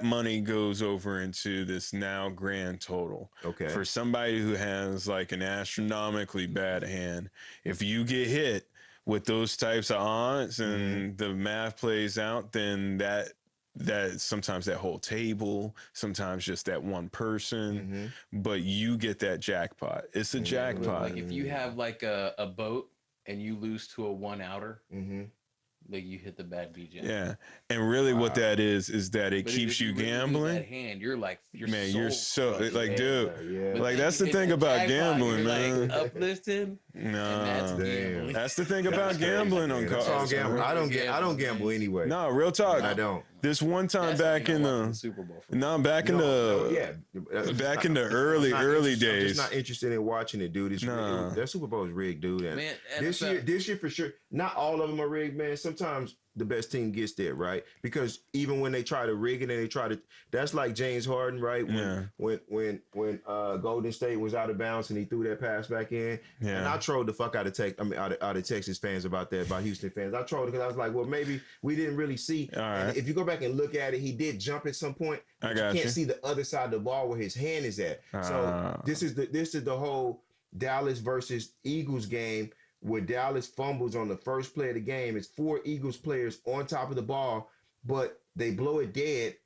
money goes over into this now grand total. Okay. For somebody who has like an astronomically bad hand, if you get hit with those types of odds and the math plays out, then that sometimes that whole table, sometimes just that one person, but you get that jackpot. It's a jackpot. Like if you have like a boat and you lose to a 1 outer, like you hit the bad BJ. Yeah, and really what that is that it keeps you gambling. That hand, you're you're so like, dude, Yeah. Like that's the thing about gambling, man. Like uplifting. No, damn. That's the thing about gambling on cards. I don't gamble anyway. No, real talk. I don't. This one time back in the Super Bowl. back in the early days. I'm just not interested in watching it, dude. That Super Bowl is rigged, dude. And man, this year for sure. Not all of them are rigged, man. Sometimes the best team gets there, right? Because even when they try to rig it and they try to, that's like James Harden, right? When Golden State was out of bounds and he threw that pass back in. Yeah. And I trolled the fuck out of Texas fans about that, about Houston fans. I trolled because I was like, well, maybe we didn't really see. All right. And if you go back and look at it, he did jump at some point. But you can't see the other side of the ball where his hand is at. So this is the whole Dallas versus Eagles game where Dallas fumbles on the first play of the game. It's 4 Eagles players on top of the ball, but they blow it dead.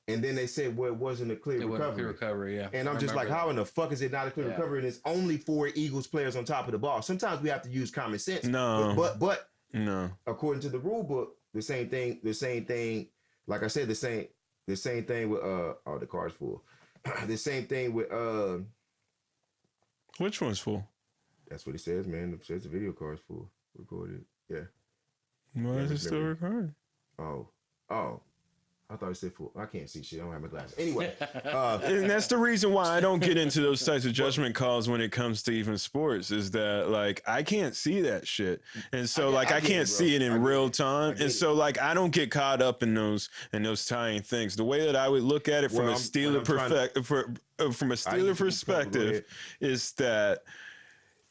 And then they said, well, it wasn't a clear recovery. Yeah. And I'm just like, how in the fuck is it not a clear recovery? And it's only 4 Eagles players on top of the ball. Sometimes we have to use common sense. No. But no. According to the rule book, the same thing, like I said, the same thing with the card's full. The same thing with which one's full? That's what it says, man. It says the video card's full. Recorded. Yeah. Why is it still recording? Oh. I thought it said full. I can't see shit. I don't have my glasses. Anyway. And that's the reason why I don't get into those types of judgment calls when it comes to even sports, is that like I can't see that shit. And so I can't see it in real time. And so like I don't get caught up in those tiny things. The way that I would look at it from a Steeler perspective is that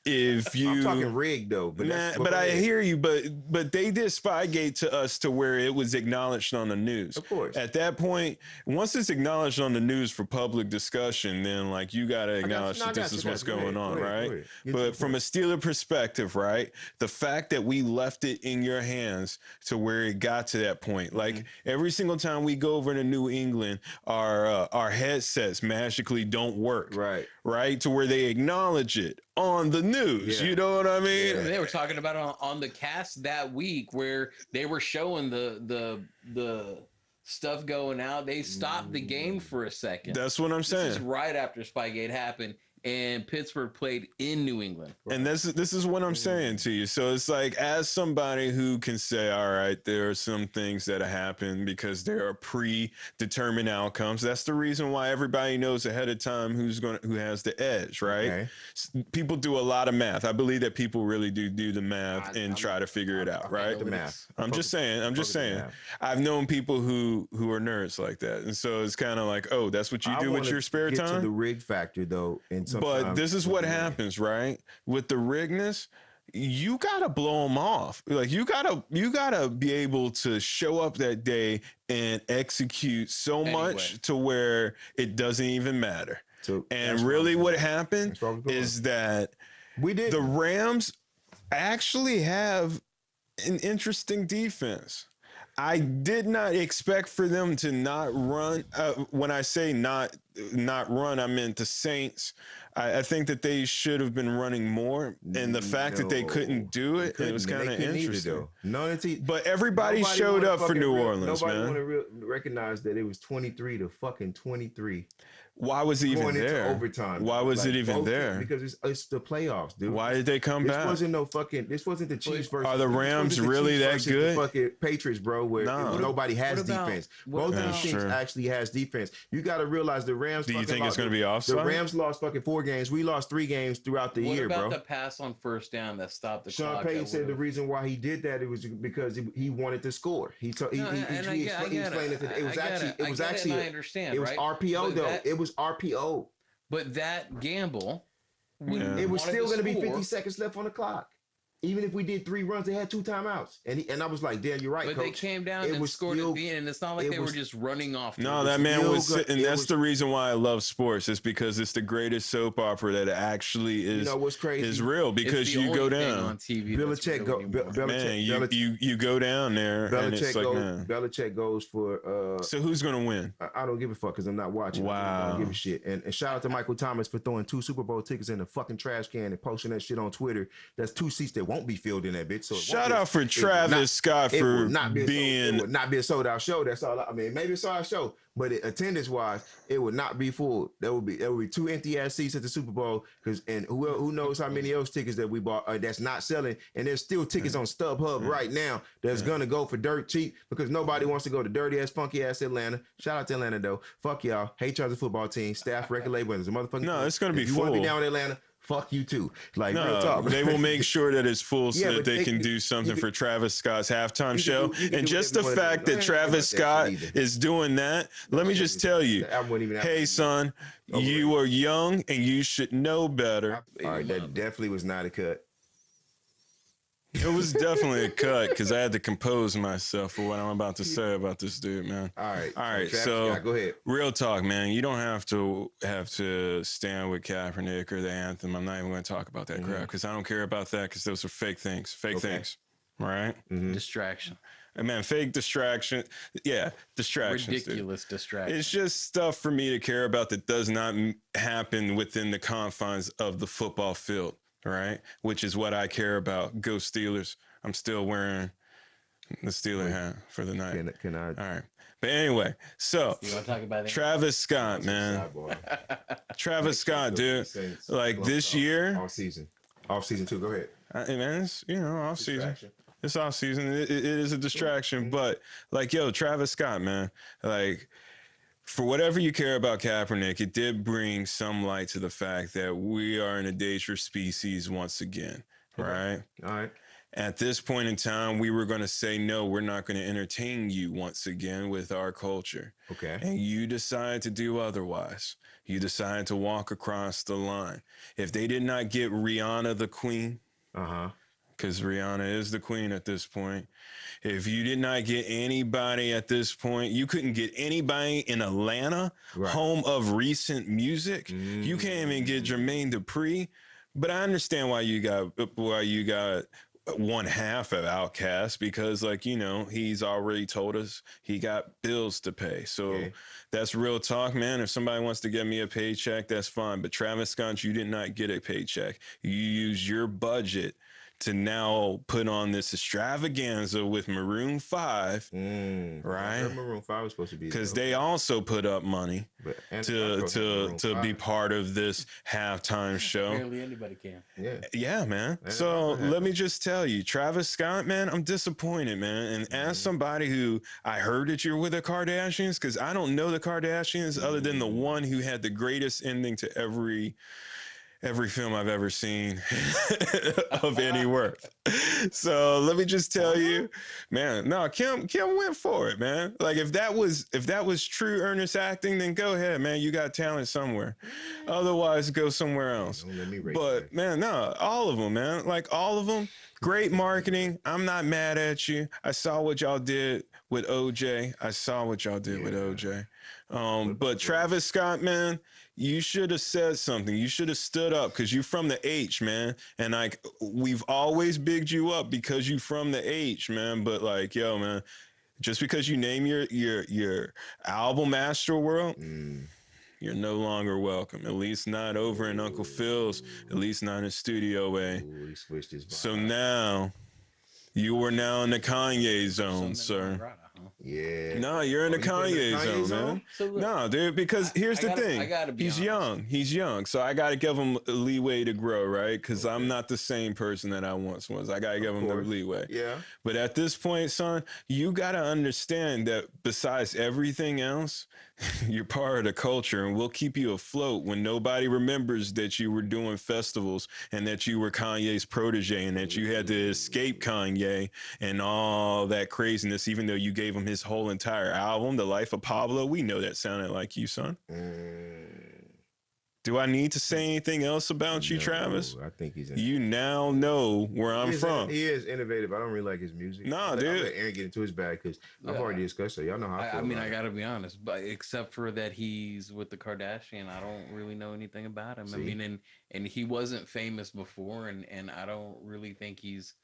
if you, I'm talking rigged though, but I hear you. But they did Spygate to us to where it was acknowledged on the news. Of course. At that point, once it's acknowledged on the news for public discussion, then like you got to acknowledge that this is what's going on, right? But from a Steeler perspective, right, the fact that we left it in your hands to where it got to that point, like every single time we go over to New England, our headsets magically don't work, right, to where they acknowledge it on the news. You know what I mean? They were talking about it on the cast that week where they were showing the stuff going out. They stopped the game for a second. That's what I'm saying. This is right after Spygate happened. and Pittsburgh played in New England. And this is what I'm saying to you. So it's like, as somebody who can say, all right, there are some things that happen because there are predetermined outcomes. That's the reason why everybody knows ahead of time who has the edge, right? Okay. People do a lot of math. I believe that people really do the math and try to figure it out, right? The math. I'm just saying. I've known people who are nerds like that, and so it's kind of like, oh, that's what you do with your spare time. To the rig factor though, and but this is what happens, right? With the rigness, you gotta blow them off. Like you gotta be able to show up that day and execute so much to where it doesn't even matter. So and really, what happened is that the Rams actually have an interesting defense. I did not expect for them to not run. When I say not run, I meant the Saints. I think that they should have been running more, and the fact that they couldn't do it, it was kind of interesting. But everybody showed up for New Orleans, man. Nobody want to recognize that it was 23 to fucking 23. Why was it even there? Overtime. Why was it even there? Because it's the playoffs, dude. Why did they come back? This wasn't the Chiefs versus. Are the Rams really that good? The fucking Patriots, bro. Where nobody has defense. Both of these teams actually has defense. You got to realize the Rams. Do you think it's going to be offside? The Rams lost fucking 4 games. We lost 3 games throughout the year, bro. What about the pass on first down that stopped the clock? Sean Payton said the reason why he did that it was because he wanted to score. He explained it. It was actually. I understand. It was RPO though. It was RPO. But that gamble, it was still going to be 50 seconds left on the clock. Even if we did 3 runs, they had 2 timeouts. And I was like, damn, you're right, but Coach. They came down and scored at the end, and it's not like they were just running off. No, that man was sitting. That's the reason why I love sports. It's because it's the greatest soap opera that actually is. You know what's crazy? Is real because you go down on TV. Belichick you go down there. Belichick goes for. So who's gonna win? I don't give a fuck because I'm not watching. Wow. I don't give a shit. And shout out to Michael Thomas for throwing 2 Super Bowl tickets in the fucking trash can and posting that shit on Twitter. That's 2 seats that won't be filled in that bitch. So shout out for Travis Scott for being. It would not be a sold out show. That's all. I mean, maybe a sold out show, but attendance wise, it would not be full. There would be 2 empty ass seats at the Super Bowl. And who knows how many of those tickets that we bought that's not selling, and there's still tickets on StubHub right now that's gonna go for dirt cheap because nobody wants to go to dirty ass, funky ass Atlanta. Shout out to Atlanta though. Fuck y'all. Hate y'all as a football team, staff, record label, and there's a motherfucking. No, it's gonna be full. You want to be down in Atlanta? Fuck you too. Like real talk. They will make sure that it's full so that they can do something for Travis Scott's halftime show. And just the fact that Travis Scott is doing that, let me just tell you, hey son, you are young and you should know better. All right, that definitely was not a cut. It was definitely a cut because I had to compose myself for what I'm about to say about this dude, man. All right. So go ahead. Real talk, man. You don't have to stand with Kaepernick or the anthem. I'm not even going to talk about that crap because I don't care about that because those are fake things. Things, right? Distraction. And man, fake distraction. Yeah, distractions. Ridiculous distraction. It's just stuff for me to care about that does not happen within the confines of the football field. Right, which is what I care about. Go Steelers! I'm still wearing the Steeler hat for the night. Can I? All right, but anyway, so you want to talk about Travis Scott, man. Travis Scott, dude. Like this year, off season too. Go ahead. Man, it's off season. It's off season. It is a distraction, but like, yo, Travis Scott, man, like. For whatever you care about Kaepernick, it did bring some light to the fact that we are an endangered species once again, right? All right. At this point in time, we were going to say, no, we're not going to entertain you once again with our culture. Okay. And you decide to do otherwise. You decide to walk across the line. If they did not get Rihanna the queen, because Rihanna is the queen at this point. If you did not get anybody at this point, you couldn't get anybody in Atlanta, home of recent music. You can't even get Jermaine Dupri. But I understand why you got one half of Outkast because, like, he's already told us he got bills to pay. So that's real talk, man. If somebody wants to get me a paycheck, that's fine. But Travis Scott, you did not get a paycheck. You used your budget to now put on this extravaganza with Maroon 5, I right? heard Maroon 5 was supposed to be Because dope. they also put up money And to be part of this halftime show. Barely anybody can. Yeah, man. And So let me just tell you, Travis Scott, man, I'm disappointed, man. And as somebody who I heard that you're with the Kardashians, because I don't know the Kardashians other than the one who had the greatest ending to every film I've ever seen of any worth. So let me just tell you, man, no, Kim went for it, man. Like if that was true earnest acting, then go ahead, man. You got talent somewhere. Otherwise, go somewhere else. Don't let me rate But that. man, no, all of them, man. Like all of them, great marketing. I'm not mad at you. I saw what y'all did with OJ. But Travis Scott, man, you should have said something. You should have stood up because you from the H, man. And like we've always bigged you up because you from the H, man. But like, yo, man, just because you name your album Astroworld, you're no longer welcome. At least not over in Uncle Phil's. At least not in Studio A. Ooh, he switched his vibe. So now you are now in the Kanye zone, sir. Yeah. No, you're in the Kanye zone, man. So look, No, dude, because here's the thing. I gotta be He's honest. young. He's young. So I got to give him leeway to grow, right? Because I'm not the same person that I once was. I got to give him the leeway. Yeah. But at this point, son, you got to understand that besides everything else, you're part of the culture and we'll keep you afloat when nobody remembers that you were doing festivals and that you were Kanye's protege and that you had to escape Kanye and all that craziness, even though you gave him his whole entire album, The Life of Pablo. We know that sounded like you, son. Do I need to say anything else about you, Travis? I think he's You now know where I'm from. He is innovative. I don't really like his music. Nah, dude. dude. I'll let Aaron get into his bag because I've already discussed it. Y'all know how I feel. I mean, about I it. gotta be honest, but except for that he's with the Kardashian, I don't really know anything about him. See? I mean, and he wasn't famous before, and I don't really think he's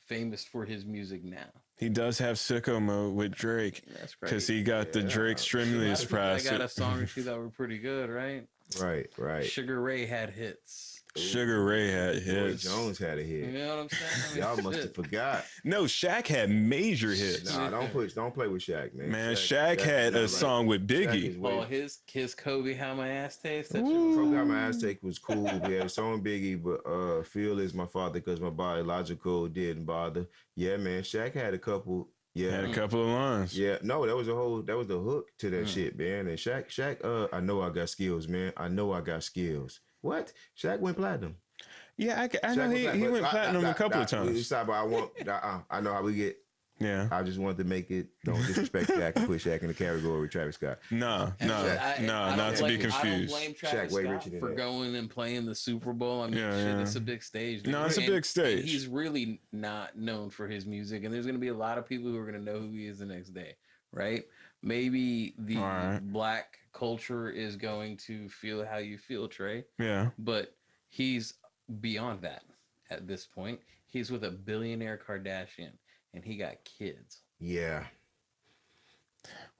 famous for his music now. He does have sicko mode with Drake That's great. because he got the Drake stimulus I prize. got a song or two that were pretty good, right? Right. Sugar Ray had hits. Sugar Ray had Roy hits. Jones had a hit. You know what I'm saying? I mean, Y'all must have shit. forgot. No, Shaq had major hits. Nah, don't play with Shaq, man. Man, Shaq had a song with Biggie. Oh, his Kiss Kobe, How My Ass Tastes. That Program My Ass Take was cool. We had a song Biggie, but Phil is my father because my biological didn't bother. Yeah, man. Shaq had a couple. Yeah, Had a couple of lines. Yeah, no, that was the hook to that shit, man. And Shaq, I know I got skills, man. I know I got skills. What? Shaq went platinum. Yeah, I know he went platinum a couple of times. I know how we get. Yeah. I just wanted to make it. Don't disrespect Shaq and put Shaq in the category with Travis Scott. No, not to be confused. I don't blame Travis Scott for going and playing the Super Bowl. I mean, it's a big stage. No, it's a big stage. And he's really not known for his music, and there's going to be a lot of people who are going to know who he is the next day, right? Maybe the black culture is going to feel how you feel, Trey. Yeah. But he's beyond that at this point. He's with a billionaire Kardashian. And he got kids. Yeah.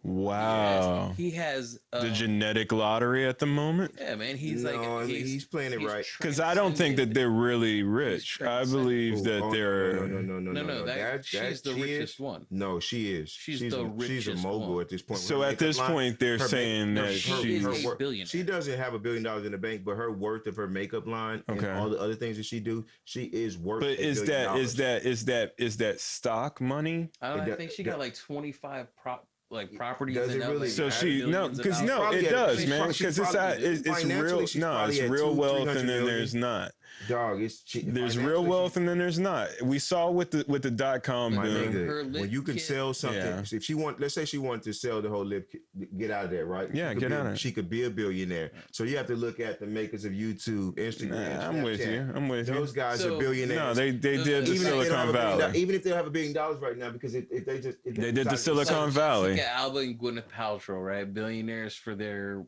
Wow. He has the genetic lottery at the moment. Yeah, man. He's he's playing it right. Because I don't think that they're really rich. I believe that they're no. She's the richest one. No, she is. She's the richest. She's a mogul at this point. So at this point, they're saying that she's a billionaire. She doesn't have $1 billion in the bank, but her worth of her makeup line and all the other things that she do, she is worth. But is that stock money? I think she got like 25 properties. Does it really? So it does, man. Because it's real. No, it's real wealth, and then there's not. Dog, there's real wealth, and then there's not. We saw with the .com boom. When you can sell something, if she let's say she wanted to sell the whole lip kit, get out of there, right? Yeah, get out of it. She could be a billionaire. So you have to look at the makers of YouTube, Instagram. I'm with you. Those guys are billionaires. No, they did the Silicon Valley. Even if they don't have $1 billion right now, because if they did the Silicon Valley. Yeah, Alba and Gwyneth Paltrow, right? Billionaires for their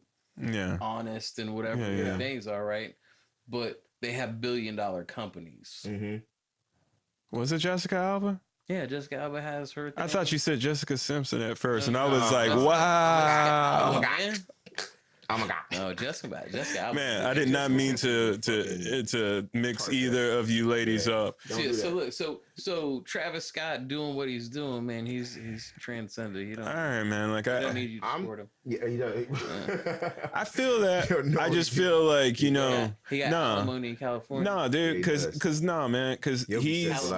honest and whatever their things are, right? But they have $1 billion companies. Mm-hmm. Was it Jessica Alba? Yeah, Jessica Alba has her thing. I thought you said Jessica Simpson at first, and I was like, wow. Oh my god. No, Jessica. Man, I did not mean to mix either of you ladies up. So Travis Scott doing what he's doing, man. He's transcended. He don't. All right, man. Like I don't need you to support him. Yeah, he does. I feel that. I just feel like he got alimony in California. No, dude, because man, because he's.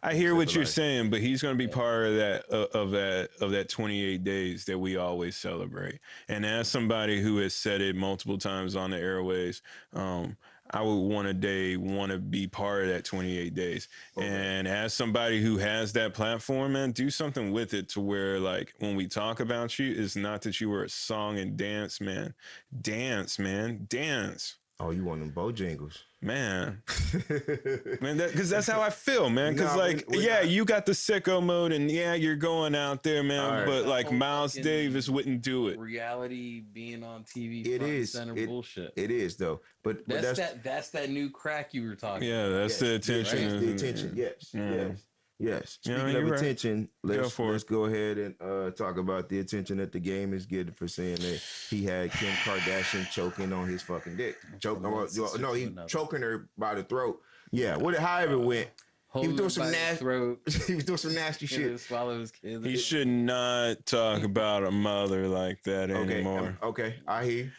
I hear what you're saying, but he's going to be part of that 28 days that we always celebrate. And as somebody who has said it multiple times on the airways, I would want to be part of that 28 days. Okay. And as somebody who has that platform, man, do something with it to where, like, when we talk about you, it's not that you were a song and dance, man. Dance, man. Dance. Oh, you want them Bojangles. Man, because that's how I feel, man. Because you got the sicko mode, and you're going out there, man. Right. But like Miles Davis wouldn't do it. Reality being on TV, it is center bullshit. It is though, but that's that new crack you were talking. Yeah, that's the attention. Right? The attention. Yes. Yes. Speaking of attention, let's go ahead and talk about the attention that the game is getting for saying that he had Kim Kardashian choking on his fucking dick. He choking her by the throat. Yeah, however it went. He was doing some nasty. He was doing some nasty shit. Swallow his kids. He should not talk about a mother like that anymore. Okay, I hear.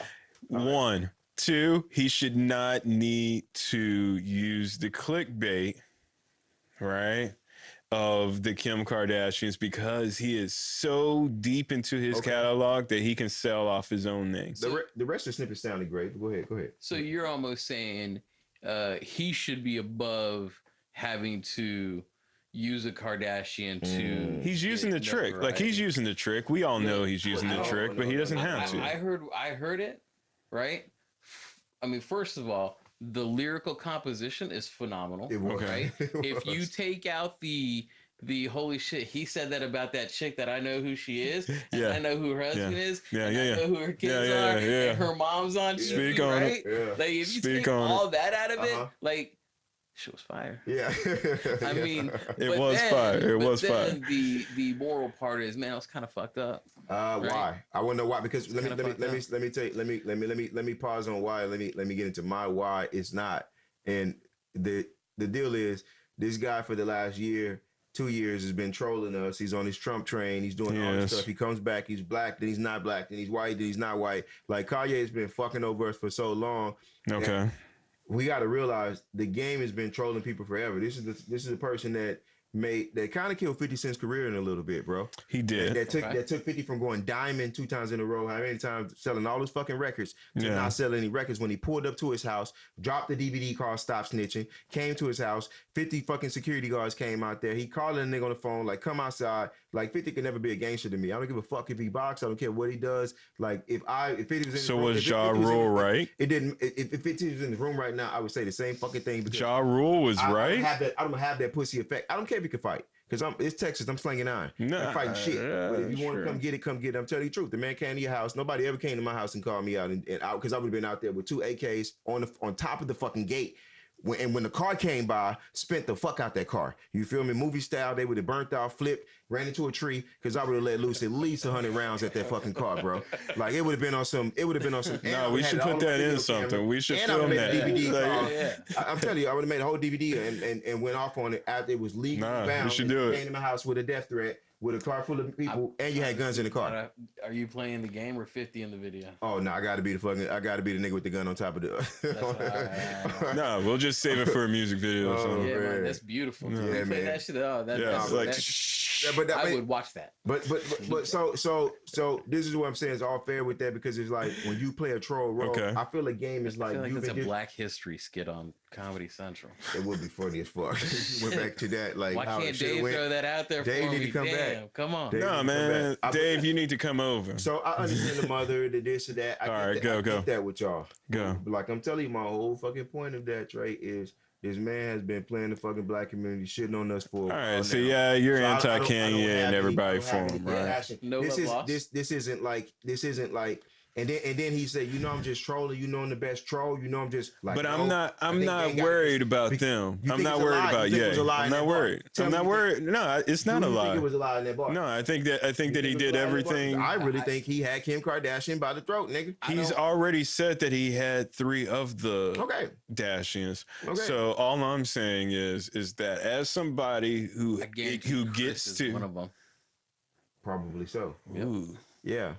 One, two. He should not need to use the clickbait, right? Of the Kim Kardashians, because he is so deep into his catalog that he can sell off his own name. The rest of the snippet sounded great. Go ahead. So you're almost saying he should be above having to use a Kardashian to. He's using the trick. Like, he's using the trick. We all know he's using the trick, but he doesn't have to. I heard it, right? I mean, first of all, the lyrical composition is phenomenal. Right? If you take out the holy shit, he said that about that chick that I know who she is, and I know who her husband is, I know who her kids are, and her mom's on TV, right? Like, if you take all that out of it, like, shit was fire. Yeah. I mean, it was fire. The moral part is, man, I was kind of fucked up. Right? Why? I want to know why. Because let me pause on why. Let me get into my why it's not. And the deal is, this guy for the last 2 years has been trolling us. He's on his Trump train. He's doing all this stuff. He comes back. He's black. Then he's not black. Then he's white. Then he's not white. Like, Kanye has been fucking over us for so long. Okay. We got to realize the game has been trolling people forever. This is a person that kind of killed 50 Cent's career in a little bit, bro. He did. That took 50 from going diamond 2 times in a row, how many times selling all his fucking records to not selling any records. When he pulled up to his house, dropped the DVD called Stop Snitching, came to his house, 50 fucking security guards came out there. He called a nigga on the phone, like, come outside. Like, 50 could never be a gangster to me. I don't give a fuck if he boxes. I don't care what he does. Like, if 50 was in the room, was Ja Rule right? It didn't. If 50 was in the room right now, I would say the same fucking thing. Ja Rule was right. I don't have that pussy effect. I don't care if he can fight. Because it's Texas, I'm slinging iron. I'm fighting shit. But if you want to come get it, come get it. I'm telling you the truth. The man came to your house. Nobody ever came to my house and called me out and out, because I would have been out there with 2 AKs on top of the fucking gate. When the car came by, spent the fuck out that car. You feel me? Movie style, they would have burnt out, flipped, ran into a tree, because I would have let loose at least 100 rounds at that fucking car, bro. Like, it would have been on some. No, we should put that in something. We should film that. DVD I'm telling you, I would have made a whole DVD and went off on it after it was legally bound. You should do it. Came to my house with a death threat, with a car full of people, and you had guns in the car. Are you playing the game or 50 in the video? Oh no, I gotta be the nigga with the gun on top of the. No, we'll just save it for a music video. Man, that's beautiful. Yeah, man. Play that shit. Oh, I would watch that. But so this is what I'm saying is all fair with that, because it's like when you play a troll role, I feel the game is like it's a Black History skit on Comedy Central. It would be funny as fuck. Went back to that. Like, why can't Dave throw that out there? Dave for need me? to come back. Come on. No, man. Dave, you need to come over. So I understand the mother, the this or that. I get that with y'all. Go. Like, I'm telling you, my whole fucking point of that, Trey, is this man has been playing the fucking black community, shitting on us for. All right, so you're anti-Kanye and everybody for him, right? This isn't like And then he said, you know, I'm just trolling. You know, I'm the best troll. You know, I'm just like. But no, I'm not I think worried Gang about them. You I'm think not it's a worried lie? about You think it was a lie I'm in not that bar? worried. Tell I'm me not you think- worried. No, it's not a Do you think lie. it was a lie in that bar? No, I think that You he think it was did a lie in that bar? 'Cause everything. I really think he had Kim Kardashian by the throat, nigga. He's already said that he had 3 of the Okay. Dashians. Okay. So all I'm saying is that as somebody who Chris gets is to one of them. Probably so. Ooh. Yeah.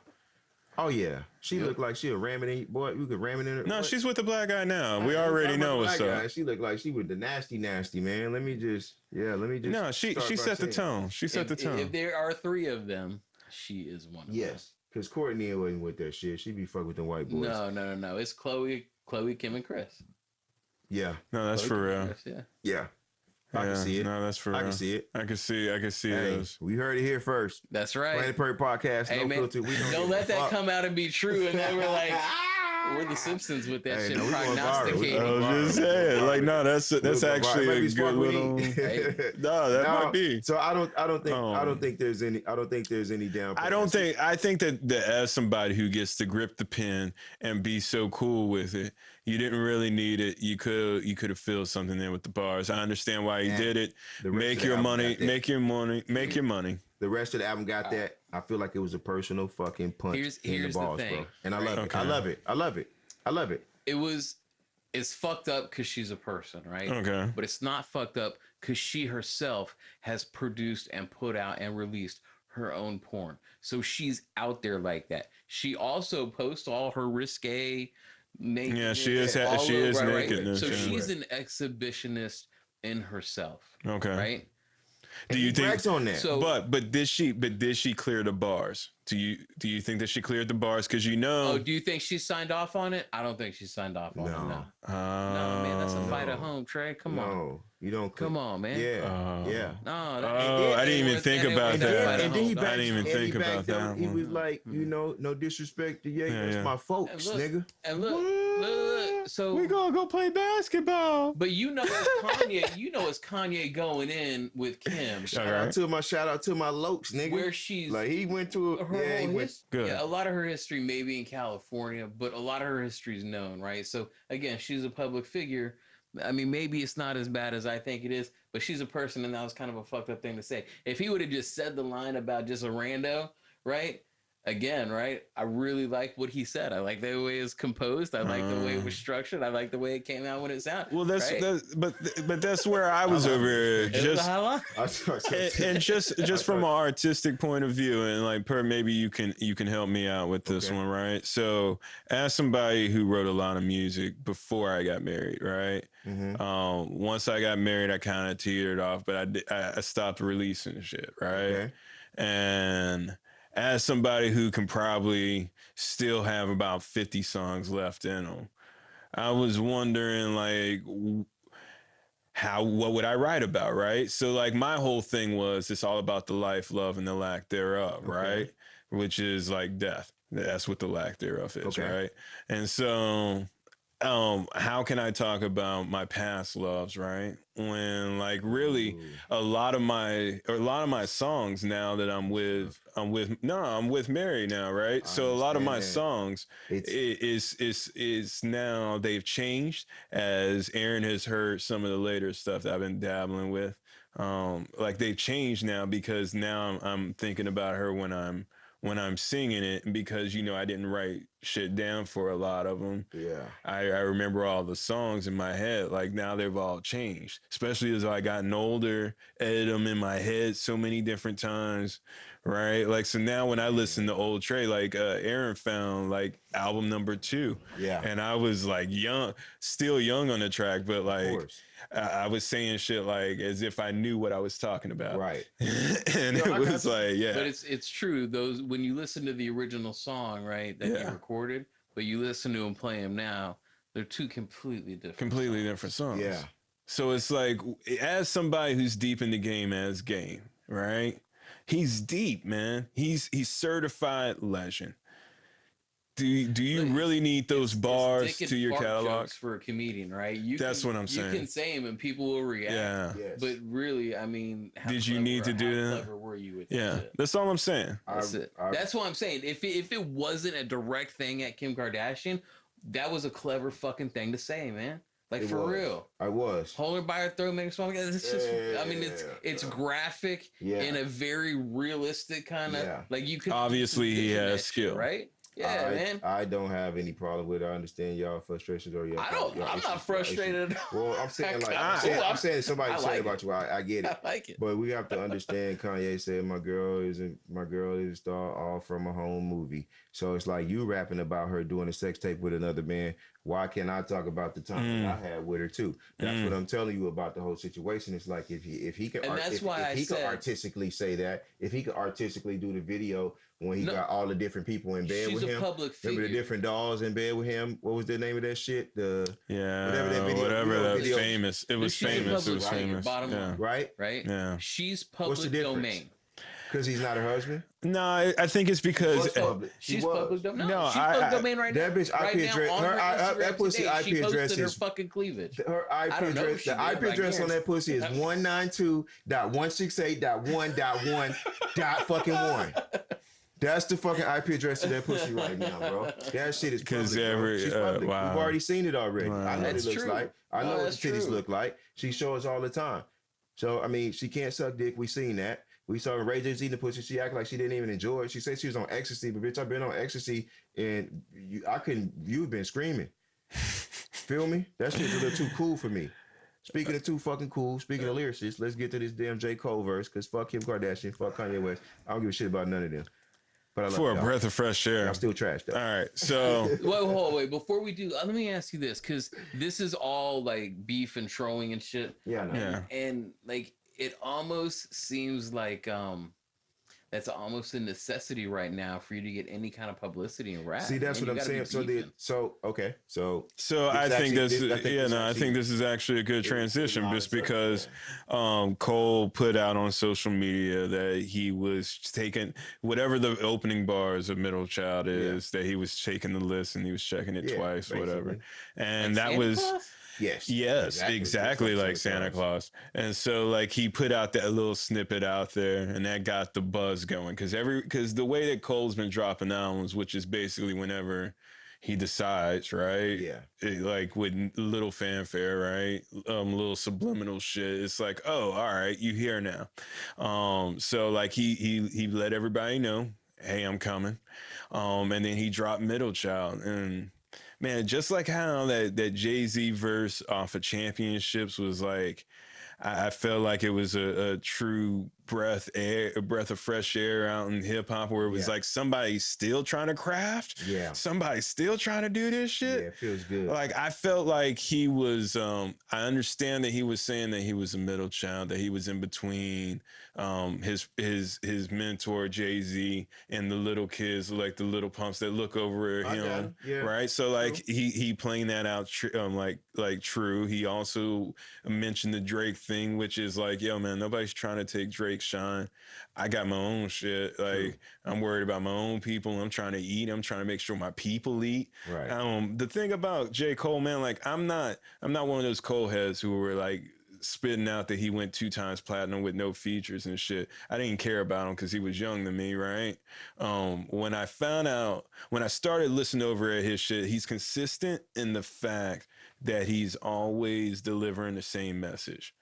Oh yeah. She looked like she a ramming in boy. You could ram it in her. No, what? she's with the black guy now. We I ain't already talking about know the what's black up. guy. She looked like she was the nasty man. Let me just. No, she start by set the saying- tone. She set the tone. If there are 3 of them, she is one of them. Yes, because Courtney wasn't with that shit. She be fucking with the white boys. No. It's Chloe, Kim, and Chris. Yeah. No, that's Chloe, for Kim, real. and Chris, yeah. Yeah. I can see it. No, that's for real. I can see it. I can see Hey, those. we heard it here first. That's right. Planet Pert podcast. Hey, No man, filter. We don't let that come out and be true. And then we're like, we're the Simpsons with that Hey, shit no, we going viral. prognosticating. I was just saying, like, no, that's actually a good little. No, that might be. So I don't think there's any down. I think that as somebody who gets to grip the pen and be so cool with it, you didn't really need it. You could have filled something in with the bars. I understand why you did it. Make your money. The rest of the album got that. I feel like it was a personal fucking punch in the balls, thing, bro. And I love it. Okay. I love it. I love it. I love it. It's fucked up because she's a person, right? Okay. But it's not fucked up because she herself has produced and put out and released her own porn. So she's out there like that. She also posts all her risque naked. Yeah, she is naked. So she's an exhibitionist in herself. Okay. Right? Do you think on that? So, but did she clear the bars? Do you think that she cleared the bars? Because do you think she signed off on it? I don't think she signed off on it. No, man, that's a fight at home, Trey. Come on. No, you don't. Come on, man. Yeah. No. I didn't even think about that. And then he I didn't even think about that. He was like, no disrespect to that's my folks, nigga. And look. So we gonna go play basketball. But it's Kanye going in with Kim. Shout out to my Lokes, nigga. Where she's like he went to a lot of her history maybe in California, but a lot of her history is known, right? So again, she's a public figure. I mean, maybe it's not as bad as I think it is, but she's a person, and that was kind of a fucked up thing to say. If he would have just said the line about just a rando, right? Again, right? I really like what he said. I like the way it was composed. I like the way it was structured. I like the way it came out when it sounded. Well, but that's where I was over here. Just from an artistic point of view, and like Per, maybe you can help me out with this one, right? So, as somebody who wrote a lot of music before I got married, right? Mm-hmm. Once I got married, I kind of teetered off, but I stopped releasing shit, right? Okay. And as somebody who can probably still have about 50 songs left in them, I was wondering, like, what would I write about, right? So, like, my whole thing was it's all about the life, love, and the lack thereof, right? Which is, like, death. That's what the lack thereof is, right? And so, how can I talk about my past loves, right? When, like, really a lot of my songs now that I'm with Mary now, right? So a lot of my songs is now they've changed as Aaron has heard some of the later stuff that I've been dabbling with. Like they've changed now because now I'm thinking about her when I'm singing it, and because I didn't write shit down for a lot of them. Yeah, I remember all the songs in my head. Like now they've all changed, especially as I gotten older, edited them in my head so many different times, right? Like so now when I listen to old Trey, like Aaron found like album number 2, and I was like still young on the track, but like. I was saying shit like as if I knew what I was talking about. Right. And it was like, yeah. But it's true. Those when you listen to the original song, right, that you recorded, but you listen to them play them now, they're two completely different songs. Yeah. So it's like, as somebody who's deep in the game as Game, right? He's deep, man. He's certified legend. Do you really need those bars dick and to your fart catalog? jokes for a comedian, right? That's what I'm saying. You can say them and people will react. Yeah. Yes. But really, I mean, Did you need to do that? How clever were you with that Yeah, shit? that's all I'm saying. That's it. That's what I'm saying. If it wasn't a direct thing at Kim Kardashian, that was a clever fucking thing to say, man. Like, for real. I was. Hold her by her throat, make her smile. It's just, I mean, it's graphic in a very realistic kind of, like, you could obviously he has skill, shit, right? Yeah, man. I don't have any problem with it. I understand y'all frustrations or your. I'm not frustrated. Well, I'm saying like I'm saying somebody said about you. I get it. I like it. But we have to understand. Kanye said my girl is a star, all from a home movie. So it's like you rapping about her doing a sex tape with another man. Why can't I talk about the time that I had with her too? That's what I'm telling you about the whole situation. It's like if he can artistically say that, if he could artistically do the video when he got all the different people in bed with him. Public figure. Remember the different dolls in bed with him? What was the name of that shit? Whatever that video. Famous. It was famous. It was famous. Bottom line. Right? Yeah. She's public domain. Because he's not her husband? No, I think it's because she's public domain. No, she's public domain right now. That bitch IP address. That pussy IP address is her fucking cleavage. Her IP address. The IP address on that pussy is 192.168.1.1.1. That's the fucking IP address to that pussy right now, bro. That shit is public. She's public. Wow. We've already seen it already. Wow. I know what it looks like. I know what the titties true. look like. She shows us all the time. So I mean, she can't suck dick. We seen that. We saw Ray J's eating the pussy. She acted like she didn't even enjoy it. She said she was on ecstasy, but bitch, I've been on ecstasy and you've been screaming. Feel me? That shit's a little too cool for me. Speaking of too fucking cool, speaking of lyricists, let's get to this damn J. Cole verse, because fuck Kim Kardashian, fuck Kanye West. I don't give a shit about none of them. But I love for a breath of fresh air. I'm still trash though. All right, so wait. Before we do, let me ask you this, because this is all like beef and trolling and shit. Yeah. And like, it almost seems like that's almost a necessity right now for you to get any kind of publicity in rap. See, that's what I'm saying. So I think I think this is actually a good transition, just because Cole put out on social media that he was taking whatever the opening bars of Middle Child is, that he was taking the list and he was checking it twice, basically. Whatever, and like that was. Claus? Yes, exactly like Santa Claus. And so like he put out that little snippet out there, and that got the buzz going, because the way that Cole's been dropping albums, which is basically whenever he decides, right? Yeah. Like with little fanfare, right? Little subliminal shit. It's like, oh, all right, you here now. So like he let everybody know, hey, I'm coming. And then he dropped Middle Child, and man, just like how that Jay-Z verse off of Championships was like, I felt like it was a true breath of fresh air out in hip hop, where it was like somebody's still trying to craft. Yeah. Somebody's still trying to do this shit. Yeah, it feels good. Like I felt like he was I understand that he was saying that he was a middle child, that he was in between his mentor Jay-Z and the little kids, like the little pumps that look over him. Yeah. Right. So like he playing that out like true. He also mentioned the Drake thing, which is like, yo man, nobody's trying to take Drake's shine. I got my own shit. Like I'm worried about my own people. I'm trying to eat. I'm trying to make sure my people eat. Right. The thing about J. Cole, man, like I'm not one of those Cole heads who were like spitting out that he went 2 times platinum with no features and shit. I didn't care about him because he was young to me, right? When I started listening over at his shit, he's consistent in the fact that he's always delivering the same message.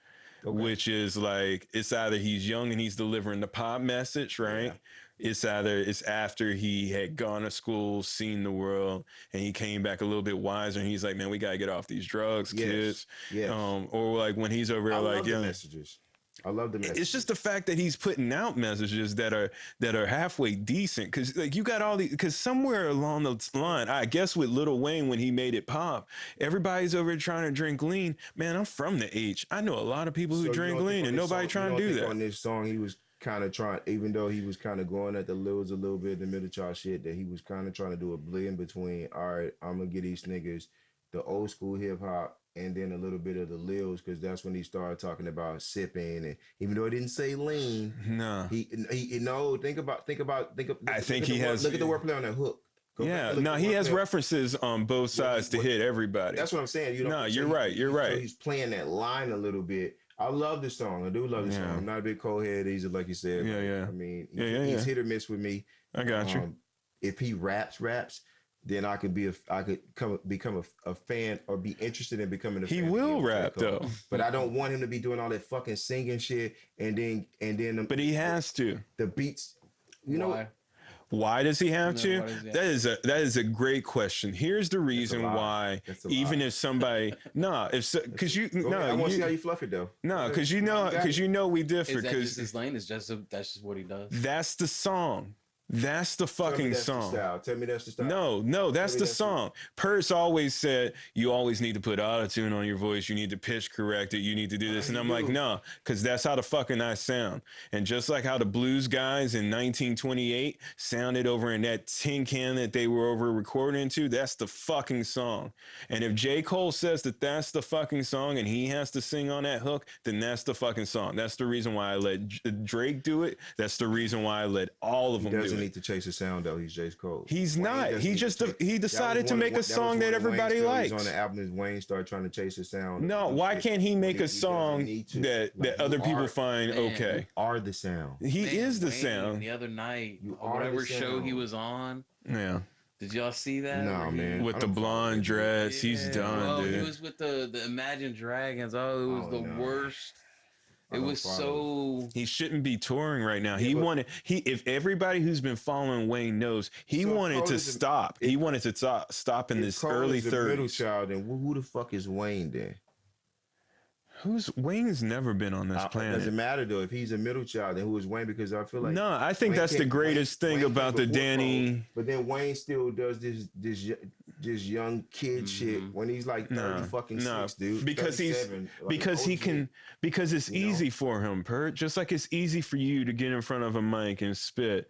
Okay. Which is like, it's either he's young and he's delivering the pop message, right? Yeah. It's after he had gone to school, seen the world, and he came back a little bit wiser, and he's like, man, we got to get off these drugs, kids. Yes. Or like when he's over there, like, the messages. I love the messages. It's just the fact that he's putting out messages that are halfway decent, because like you got all these, because somewhere along the line, I guess with Lil Wayne when he made it pop, everybody's over here trying to drink lean. Man, I'm from the H. I know a lot of people who drink lean, and nobody trying to do that. On this song, he was kind of trying, even though he was kind of going at the Lils a little bit, the middle child shit, that he was kind of trying to do a blend between, all right, I'm gonna get these niggas the old school hip hop and then a little bit of the Lils, because that's when he started talking about sipping, and even though he didn't say lean, no, he think about. I think he has. Look at the wordplay on that hook. Yeah, no, he has references on both sides to hit everybody. That's what I'm saying. No, you're right. You're right. He's playing that line a little bit. I love this song. I do love this song. I'm not a big cold-head either, like you said. Yeah, yeah. I mean, he's hit or miss with me. I got you. If he raps, then I could become a fan or be interested in becoming a fan. He will rap though, but I don't want him to be doing all that fucking singing shit and then. But he has to. The beats, you know. Why does he have to? That is a great question. Here's the reason why. Even if somebody because you I want to see how you fluff it though. No, because you know we differ. Is that just his lane? That's just what he does. That's the song. That's the fucking song. Tell me that's the style. No, that's the song. Pert's always said you always need to put autotune on your voice. You need to pitch correct it. You need to do this. And I'm like, no, because that's how the fucking I sound. And just like how the blues guys in 1928 sounded over in that tin can that they were over recording to, that's the fucking song. And if J. Cole says that that's the fucking song and he has to sing on that hook, then that's the fucking song. That's the reason why I let Drake do it. That's the reason why I let all of them do it. Need to chase a sound though. He's J. Cole. He's not. He decided to make a song that everybody likes. On the album, Wayne started trying to chase his sound. No, why can't he make a song that other people find okay? You are the sound. He is the sound. The other night, whatever show he was on. Yeah. Did y'all see that? No, man. With the blonde dress, he's done, dude. He was with the Imagine Dragons. Oh, it was the worst. It was so. He shouldn't be touring right now. If everybody who's been following Wayne knows, he wanted to stop. He wanted to stop in this early 30s. Middle child, and who the fuck is Wayne then? Wayne's never been on this planet. Doesn't matter though. If he's a middle child, then who is Wayne? Because I feel like I think Wayne that's the greatest thing about the Danny. But then Wayne still does this young kid shit when he's like 30 fucking 6, dude. Because because it's easy for him, Pert. Just like it's easy for you to get in front of a mic and spit.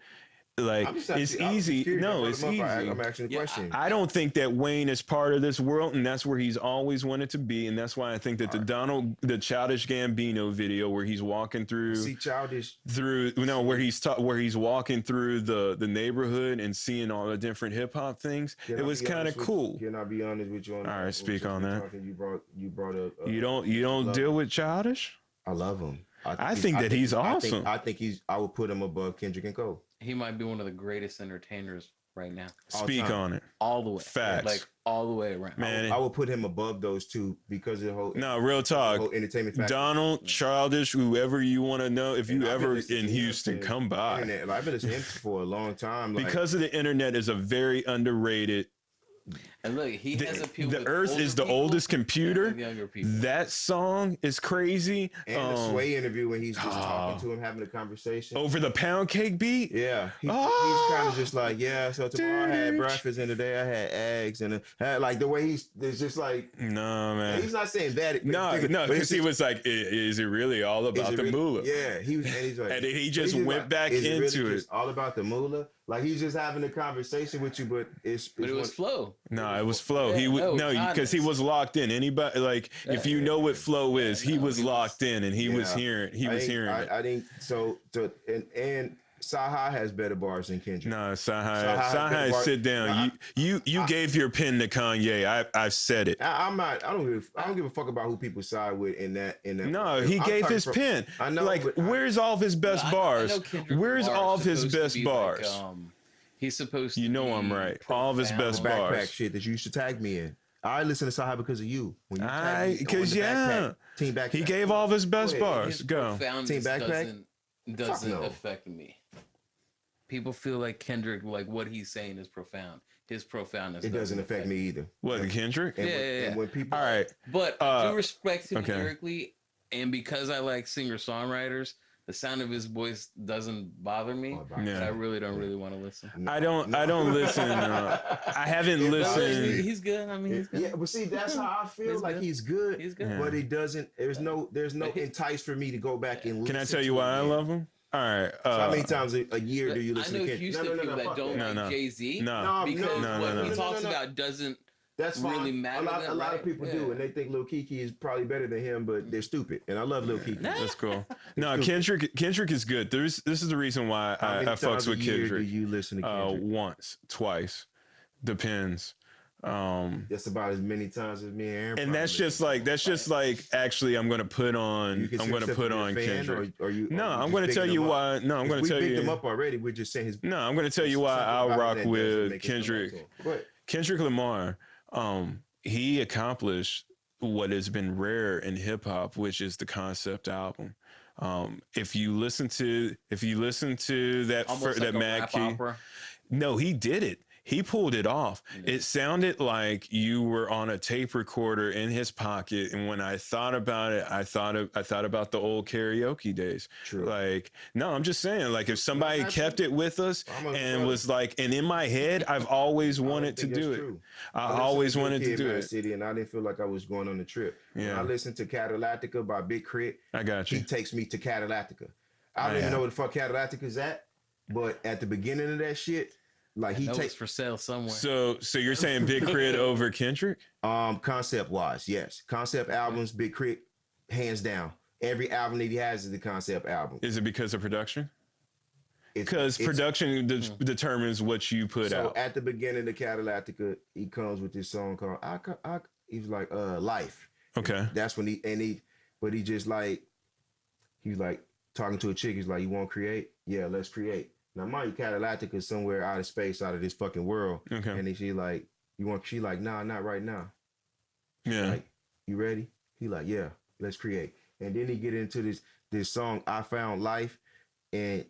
Like it's easy. No, it's easy. I'm asking the question. I don't think that Wayne is part of this world, and that's where he's always wanted to be, and that's why I think that the Childish Gambino video where he's walking through, where he's walking through the neighborhood and seeing all the different hip hop things. It was kind of cool. Can I be honest with you? All right, speak on that. You brought up. You don't deal with Childish. I love him. I think he's awesome. I would put him above Kendrick and Cole. He might be one of the greatest entertainers right now. Speak on it. All the way. Facts. Like all the way around. Man, I would put him above those two because of the whole. No, real talk. Whole entertainment factor. Donald, Childish, whoever you want to know, if you ever in Houston, come by. I've been listening to him for a long time. Because of the internet is a very underrated. And look, he has appeal. The Earth is the oldest computer. Younger people. That song is crazy. And the Sway interview when he's just talking to him, having a conversation over the pound cake beat. Yeah, he's kind of just like, so tomorrow I had breakfast and today I had eggs and like the way it's just like, no man, he's not saying that. No, because he was like, is it really all about the moolah? Yeah, he's like, and then he just went back into it. All about the moolah. Like he's just having a conversation with you, but it was flow. No, it was flow. He would because he was locked in. Anybody like if you know what flow is, he was locked in and he was hearing. I think so. And Saha has better bars than Kendrick. No, Saha, sit down. You gave your pen to Kanye. I've said it. I'm not. I don't give a fuck about who people side with in that. No, he gave his pen. I know. Like, where's all of his best bars? Where's all of his best bars? Like, he's supposed to. You know I'm right. All of his best bars. Backpack shit that you used to tag me in. I listen to Saha because of you. When you Team Backpack. He gave all of his best bars. Go. Team Backpack doesn't affect me. People feel like Kendrick, like what he's saying is profound. His profoundness. It doesn't affect me either. What, Kendrick? Yeah. And when people, all right, but I do respect him lyrically, and because I like singer-songwriters, the sound of his voice doesn't bother me. But I really don't want to listen. I don't listen. I haven't listened. He's good. I mean, he's good. Yeah, but see, that's how I feel. Like he's good. He's good. But he doesn't. There's no entice for me to go back and listen. Can I tell you why I love him? All right. So how many times a year do you listen to Kendrick? Houston people that don't like Jay-Z. Because what he talks about doesn't really matter. A lot of people do, and they think Lil Keke is probably better than him, but they're stupid. And I love Lil Keke. That's cool. No, Kendrick is good. This is the reason why I fucks with Kendrick. Do you listen to Kendrick? Once, twice. Depends. That's about as many times as me and Aaron. And that's just like actually I'm gonna put on Kendrick. I'm gonna tell you why. No, I'm gonna tell you. We picked him up already. We're just saying his. No, I'm gonna tell you why I'll rock with Kendrick. Kendrick Lamar. He accomplished what has been rare in hip hop, which is the concept album. If you listen to that Mad Key, no, he did it. He pulled it off. Yeah. It sounded like you were on a tape recorder in his pocket. And when I thought about it, I thought about the old karaoke days. True. Like, no, I'm just saying, like, if somebody kept it with us and was like, and in my head, I've always wanted to do it. True. I always wanted to do it. City, and I didn't feel like I was going on a trip. Yeah. When I listened to Cadillatica by Big Crit, I got you. He takes me to Cadillatica. I don't even know where the fuck Cadillatica's at, but at the beginning of that shit, like he takes for sale somewhere. So you're saying Big Crit over Kendrick? Concept wise, yes. Concept albums, Big Crit, hands down. Every album that he has is the concept album. Is it because of production? Because production determines what you put out. So at the beginning of Cadillatica, he comes with this song called he's like Life. Okay. And that's when he just like he's like talking to a chick. He's like, you want to create? Yeah, let's create. Now, mind you, Cadillac is somewhere out of space, out of this fucking world. Okay. And then she like, she like, nah, not right now. Yeah. Like, you ready? He like, yeah, let's create. And then he get into this song, I Found Life. And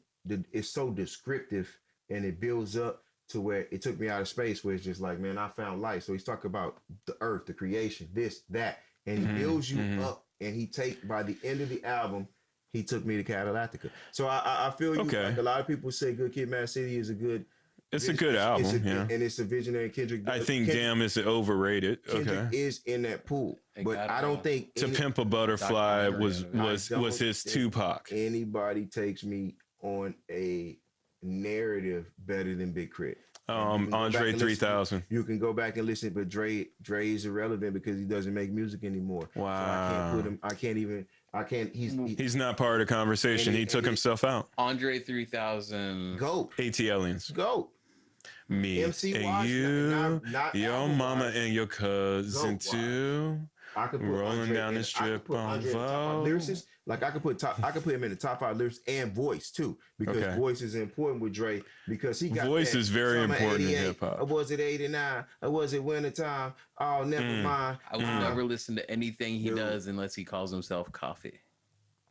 it's so descriptive and it builds up to where it took me out of space, where it's just like, man, I found life. So he's talking about the earth, the creation, this, that. And he builds you up. And by the end of the album, he took me to Cadillatica. So I feel you. Okay. Like a lot of people say Good Kid, Mad City is a good. It's a good album, and it's a visionary. Kendrick. I think Damn is overrated. Kendrick is in that pool, but I don't think To Pimp a Butterfly was his Tupac. Anybody takes me on a narrative better than Big Crit. Andre 3000. You can go back and listen, but Dre is irrelevant because he doesn't make music anymore. Wow. So I can't. He's not part of the conversation. He took himself out. Andre 3000. Go. AT Aliens. Go. Me MC and Watch, you, not your mama and your cousin too. I could put rolling Andre down the strip on Vogue. Lyricist. Like I could put him in the top 5 lyrics and voice too, because voice is important with Dre because he got voice is very important in hip hop. Or was it 89? Or was it wintertime? Oh, never mind. I would never listen to anything he does unless he calls himself Coffee.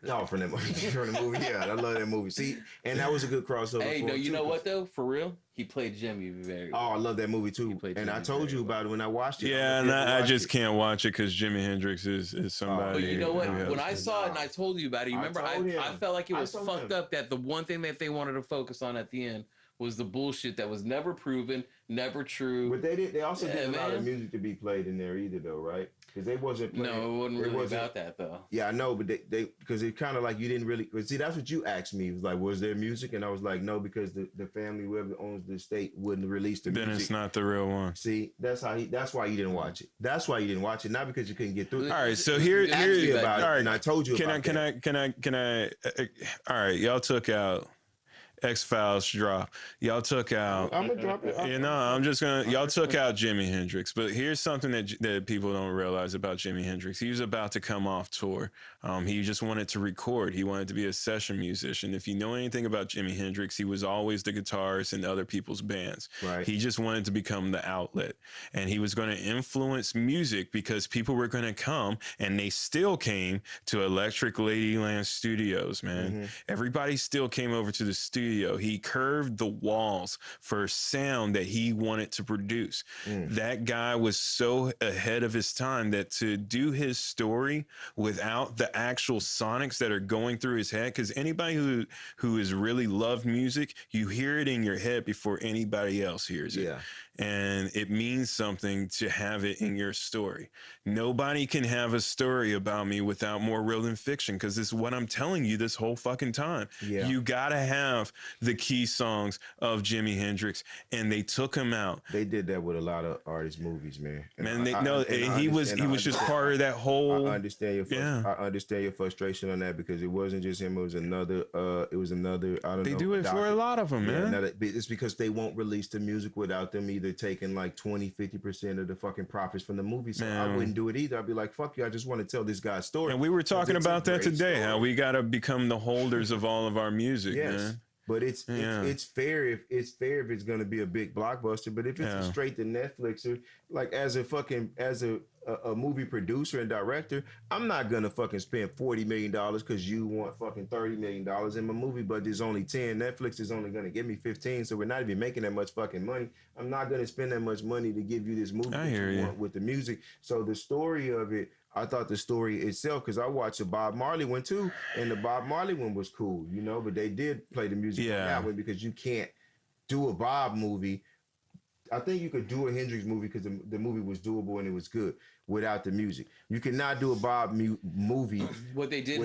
No, from the movie. Yeah, I love that movie. See, and that was a good crossover. Hey, no, you know what though? For real, he played Jimmy very well. Oh, I love that movie too. And I told you about it when I watched it. Yeah, and I just can't watch it because Jimi Hendrix is somebody. But you know what? When I saw it and I told you about it, you remember I felt like it was fucked up that the one thing that they wanted to focus on at the end was the bullshit that was never proven, never true. But they also didn't allow the music to be played in there either, though, right? Because they wasn't playing. No, it wasn't really about that, though. Yeah, I know, but they because it kind of like you didn't really. See, that's what you asked me. It was like, was there music? And I was like, no, because the family, whoever owns the estate, wouldn't release the music. Then it's not the real one. See, that's why you didn't watch it. That's why you didn't watch it, not because you couldn't get through it. All right, so here's about it, and I told you. Can I? All right, y'all took out X-Files drop. Y'all took out. I'm gonna drop it. I'm just gonna. Y'all took out Jimi Hendrix, but here's something that people don't realize about Jimi Hendrix. He was about to come off tour. He just wanted to record. He wanted to be a session musician. If you know anything about Jimi Hendrix, he was always the guitarist in other people's bands. Right. He just wanted to become the outlet, and he was going to influence music because people were going to come, and they still came to Electric Ladyland Studios. Man, everybody still came over to the studio. He curved the walls for sound that he wanted to produce. That guy was so ahead of his time that to do his story without the actual sonics that are going through his head, because anybody who has really loved music, you hear it in your head before anybody else hears it. Yeah. And it means something to have it in your story. Nobody can have a story about me without more real than fiction, because this is what I'm telling you this whole fucking time. Yeah. You gotta have the key songs of Jimi Hendrix, and they took him out. They did that with a lot of artist movies, man. He was just part of that whole. I understand your frustration on that, because it wasn't just him. It was another. I don't know. They do it for a lot of them, man. It's because they won't release the music without them either they're taking like 20-50% of the fucking profits from the movie. So I wouldn't do it either. I'd be like, fuck you, I just want to tell this guy's story. And we were talking about that today, how we got to become the holders of all of our music, man. But it's fair if it's gonna be a big blockbuster. But if it's a straight to Netflix, or like as a movie producer and director, I'm not gonna fucking spend $40 million because you want fucking $30 million in my movie, but there's only 10. Netflix is only gonna give me 15, so we're not even making that much fucking money. I'm not gonna spend that much money to give you this movie that you want with the music. So the story of it, I thought the story itself, because I watched the Bob Marley one too, and the Bob Marley one was cool, you know, but they did play the music on that one because you can't do a Bob movie. I think you could do a Hendrix movie because the movie was doable and it was good without the music. You cannot do a Bob movie. What they did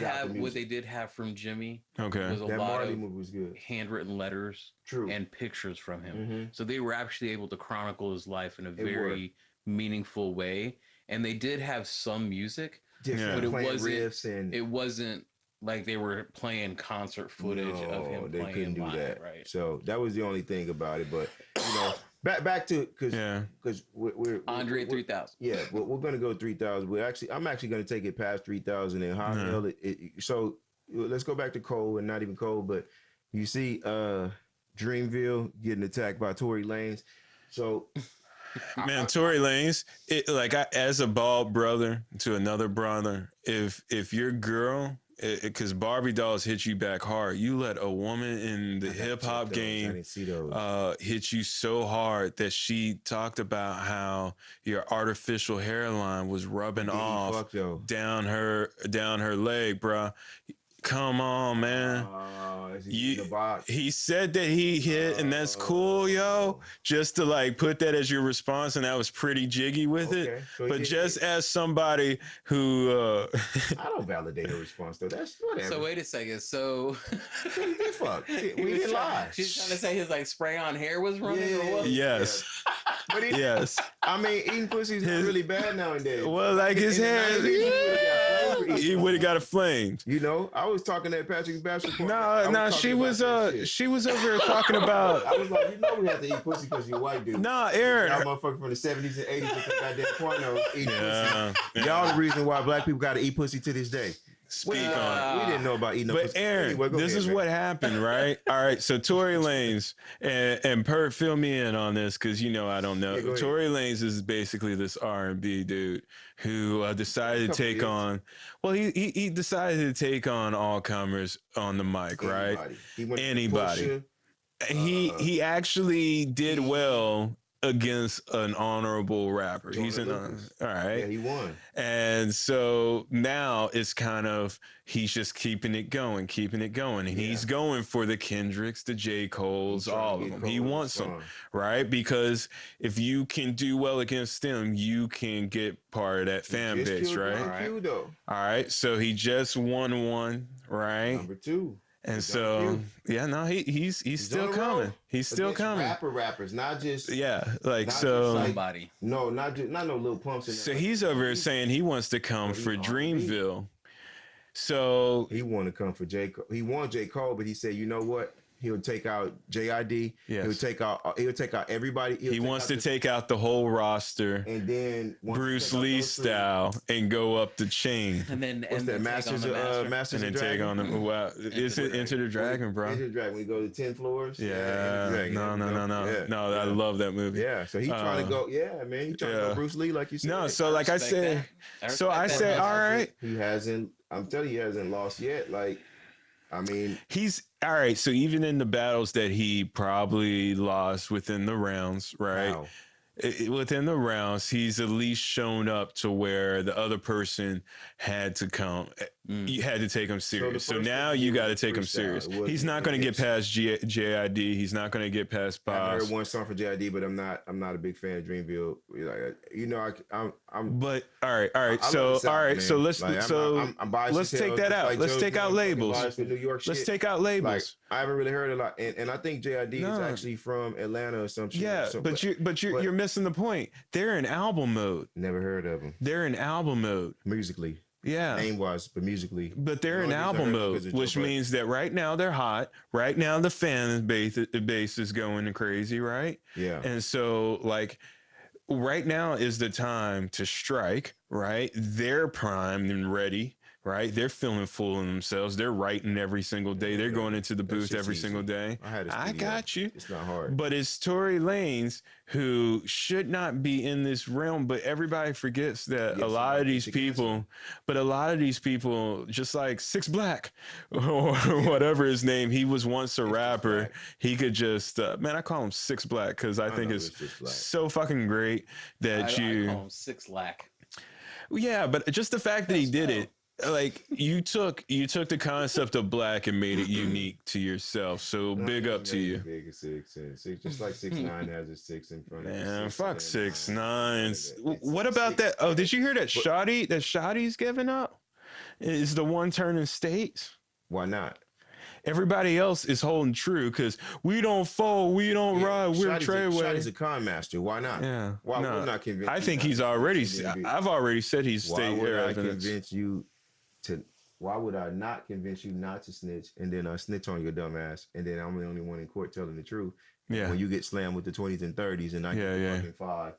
have from Jimmy, was a that lot Marley of movie was good. Handwritten letters, and pictures from him. So they were actually able to chronicle his life in a very meaningful way. And they did have some music, but it wasn't like they were playing concert footage of him playing couldn't do live, that. Right. So that was the only thing about it. But you know, back to because we're Andre 3000. Yeah, we're gonna go 3000. I'm actually gonna take it past 3000 and how the hell so let's go back to Cole, and not even Cole, but you see Dreamville getting attacked by Tory Lanes. So man, Tory Lanes, as a bald brother to another brother, if your girl, because Barbie dolls hit you back hard, you let a woman in the hip hop game hit you so hard that she talked about how your artificial hairline was rubbing off down her leg, bruh. Come on, man. He said that he hit, and that's cool, yo. Just to like put that as your response, and that was pretty jiggy with it. So but just as somebody who I don't validate her response though. That's whatever. So wait a second. So fuck. We didn't lie. She's trying to say his like spray on hair was running or what? Yes. But I mean, eating pussy's really bad nowadays. Well, like his hair, he would have got it flamed. You know, I was talking at Patrick's bachelor party. No, she was over here talking about. I was like, you know, we have to eat pussy because you're white, dude. Nah, Aaron. Y'all motherfuckers from the 70s and 80s with the goddamn porno eating pussy. Y'all the reason why black people got to eat pussy to this day. Speak on it. We didn't know about eating but pussy. Aaron, anyway, this is what happened, right? All right, so Tory Lanes and Pert, fill me in on this because you know I don't know. Yeah, Tory Lanes is basically this R&B dude who decided to take on. Well, he decided to take on all comers on the mic, right? Anybody. He actually did well against an honorable rapper. He's all right. Yeah, he won. And so now it's kind of he's just keeping it going, and he's going for the Kendricks, the J. Coles, all of them. He wants them, right? Because if you can do well against them, you can get part of that fan base, right? All right. So he just won one, right? Number 2. And so, he's still coming. He's still coming. Rappers, not just somebody. No, not no little pumps. So he's over here saying he wants to come for Dreamville. So he want to come for J. Cole. He want J. Cole, but he said, you know what? He'll take out JID. Yes. He'll take out everybody. He wants to take out the whole roster, and then Bruce Lee style, and go up the chain. And then Masters of and then take on them. Wow, is it Enter the Dragon, bro? Enter the Dragon. We go to 10 floors. Yeah. No. I love that movie. Yeah. So he's trying to go. Yeah, man. He's trying to go Bruce Lee, like you said. No. So like I said. I said, all right. He hasn't. I'm telling you, he hasn't lost yet. Like. I mean, he's all right. So even in the battles that he probably lost within the rounds, right? Wow. Within the rounds, he's at least shown up to where the other person had to come. You had to take him serious. So now you got to take him serious. He's not going to get past JID. He's not going to get past Boss. I heard one song for JID, but I'm not a big fan of Dreamville. Like, you know, I'm. But all right. So let's take that out. Let's take out labels. Let's take out labels. I haven't really heard a lot, and I think JID is actually from Atlanta or some shit. Yeah, but you're missing the point. They're in album mode. Never heard of them. They're in album mode musically. Yeah. name-wise, but musically. But they're in The only reason I album heard them mode, because of which Joe Budden. means that right now they're hot. Right now the base is going crazy, right? Yeah. And so like right now is the time to strike, right? They're primed and ready, right? They're feeling full of themselves. They're writing every single day. They're going into the booth every single day. I got you. It's not hard. But it's Tory Lanes who should not be in this realm, but everybody forgets that a lot of these people, just like Six Black or whatever his name, he was once a rapper. He could just, man, I call him Six Black because I think it's so fucking great that I call him Six Lack. Yeah, but just the fact that he did it, like you took the concept of black and made it unique to yourself. So big up to you. Big as 6 and 6, just like 6ix9ine has a 6 in front of it. Man, fuck 6ix9ine. What about that? Oh, did you hear that Shotty's giving up? Is the one turning states? Why not? Everybody else is holding true because we don't fold, we don't ride, we're Treyway. Shotty's a con master. Why not? Yeah. Why would I not convince you? I think he's already. I've already said he's state evidence. Why would I not convince you not to snitch and then I snitch on your dumb ass and then I'm the only one in court telling the truth? Yeah. When you get slammed with the 20s and 30s and I get fucking 5.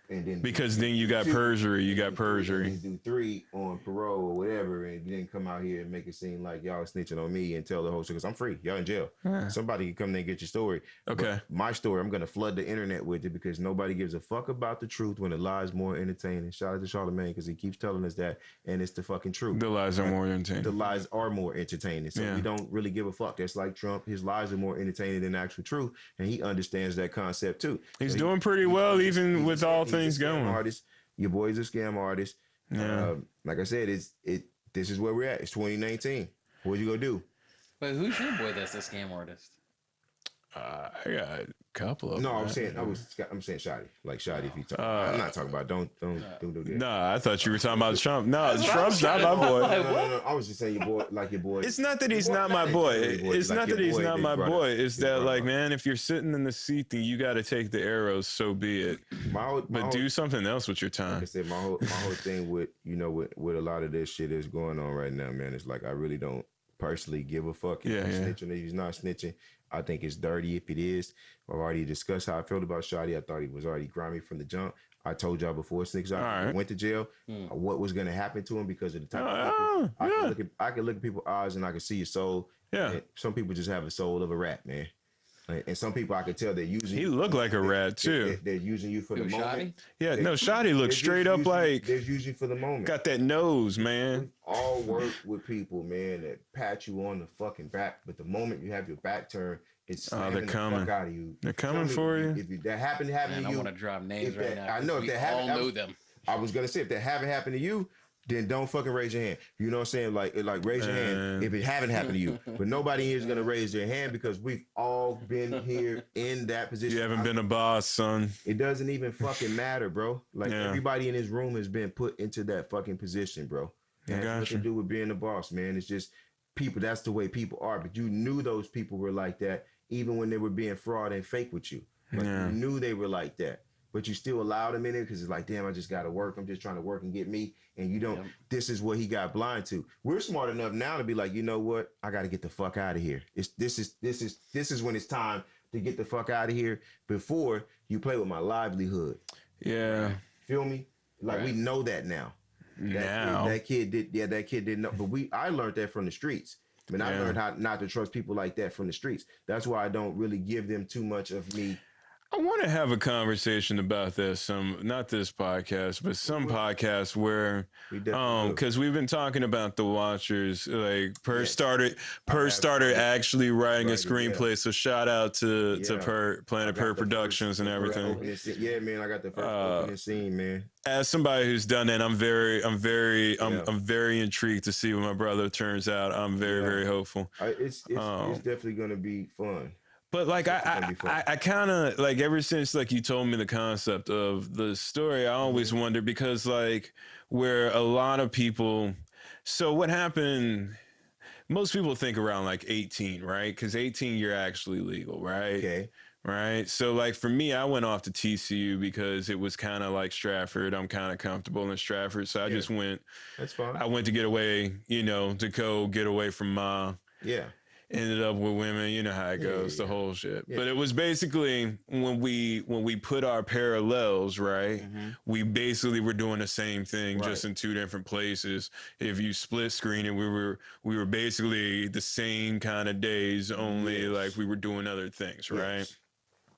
And then because then you got perjury. You got perjury. You do 3 on parole or whatever, and you didn't come out here and make it seem like y'all snitching on me and tell the whole shit because I'm free. Y'all in jail. Yeah. Somebody can come there and get your story. Okay. But my story, I'm gonna flood the internet with it because nobody gives a fuck about the truth when the lie's more entertaining. Shout out to Charlamagne because he keeps telling us that, and it's the fucking truth. The lies are more entertaining. The lies are more entertaining, so we don't really give a fuck. That's like Trump. His lies are more entertaining than actual truth, and he understands that concept too. He's doing pretty well, even with all things going. Artist. Your boy's a scam artist. Yeah. Like I said, this is where we're at. It's 2019. What you gonna do? But who's your boy that's a scam artist? I got a couple of them. No, I'm saying Shotty. Like Shotty, if you talk. I'm not talking about don't do that. No, I thought you were talking about Trump. No, Trump's not my boy. No. I was just saying your boy. It's not that he's not my boy. It's not that he's not my boy. It's that like, man, if you're sitting in the seat, then you got to take the arrows. So be it. But do something else with your time. Like I said, my whole thing with with a lot of this shit is going on right now, man. It's like I really don't personally give a fuck if he's snitching or he's not snitching. I think it's dirty if it is. I've already discussed how I felt about Shotty. I thought he was already grimy from the jump. I told y'all before Six went to jail, what was going to happen to him because of the type of people. I can look at people's eyes and I can see your soul. Yeah. And some people just have a soul of a rat, man. And some people I could tell they're using. He looked like a rat too. They're using you for the moment. Shotty? Yeah, no, Shotty looks straight up like they're using you for the moment. Got that nose, man. We all work with people, man, that pat you on the fucking back, but the moment you have your back turned, it's slamming the fuck out of you. They're coming for you. If that happened to happen to you, I want to drop names right now. I know if that happened, all know them. I was gonna say if that haven't happened to you, then don't fucking raise your hand. You know what I'm saying? Like raise your hand if it haven't happened to you. But nobody here is gonna raise their hand because we've all been here in that position. You haven't been a boss, son. It doesn't even fucking matter, bro. Like everybody in this room has been put into that fucking position, bro. And that's what to do with being a boss, man. It's just people. That's the way people are. But you knew those people were like that, even when they were being fraud and fake with you. Like you knew they were like that. But you still allowed them in there because it's like, damn, I just got to work. I'm just trying to work and get me. And you don't, this is what he got blind to. We're smart enough now to be like, you know what? I got to get the fuck out of here. This is when it's time to get the fuck out of here before you play with my livelihood. Yeah. Feel me? Like we know that now. That kid didn't know. But I learned that from the streets. I mean, I learned how not to trust people like that from the streets. That's why I don't really give them too much of me. I want to have a conversation about this. Not this podcast, but some podcasts where, because we've been talking about the Watchers. Like Pert started actually writing a screenplay. So shout out to Pert, Planet Pert Productions and everything. Yeah, man, I got the first opening scene, man. As somebody who's done that, I'm very intrigued to see what my brother turns out. I'm very hopeful. It's definitely gonna be fun. But like I kind of like ever since like you told me the concept of the story, I always wonder because like where a lot of people, so what happened? Most people think around like 18, right? Because 18 you're actually legal, right? Okay. right? So like for me, I went off to TCU because it was kind of like Stratford. I'm kind of comfortable in Stratford, so I just went. That's fine. I went to get away, you know, to go get away from Ma. Yeah. Ended up with women, you know how it goes, the whole shit. Yeah. But it was basically when we put our parallels, right? We basically were doing the same thing, just in two different places. If you split screen it, we were basically the same kind of days, only like we were doing other things, right?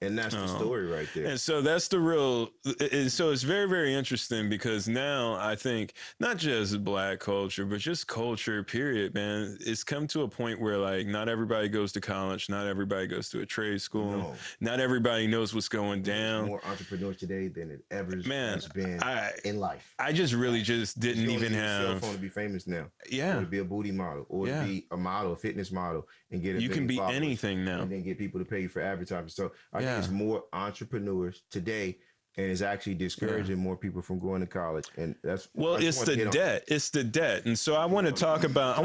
And that's the story right there. And so that's the real, and so it's very, very interesting because now I think not just Black culture, but just culture, period, man. It's come to a point where like not everybody goes to college, not everybody goes to a trade school, not everybody knows what's going down. There's more entrepreneurs today than it ever has been in life. I just really just didn't even have a cell phone to be famous now. Yeah. Or to be a booty model, or to be a model, a fitness model, and get you can be anything now, and then get people to pay you for advertising. So I think it's more entrepreneurs today, and it's actually discouraging more people from going to college. And that's it's the debt. It's the debt. And so I want to talk about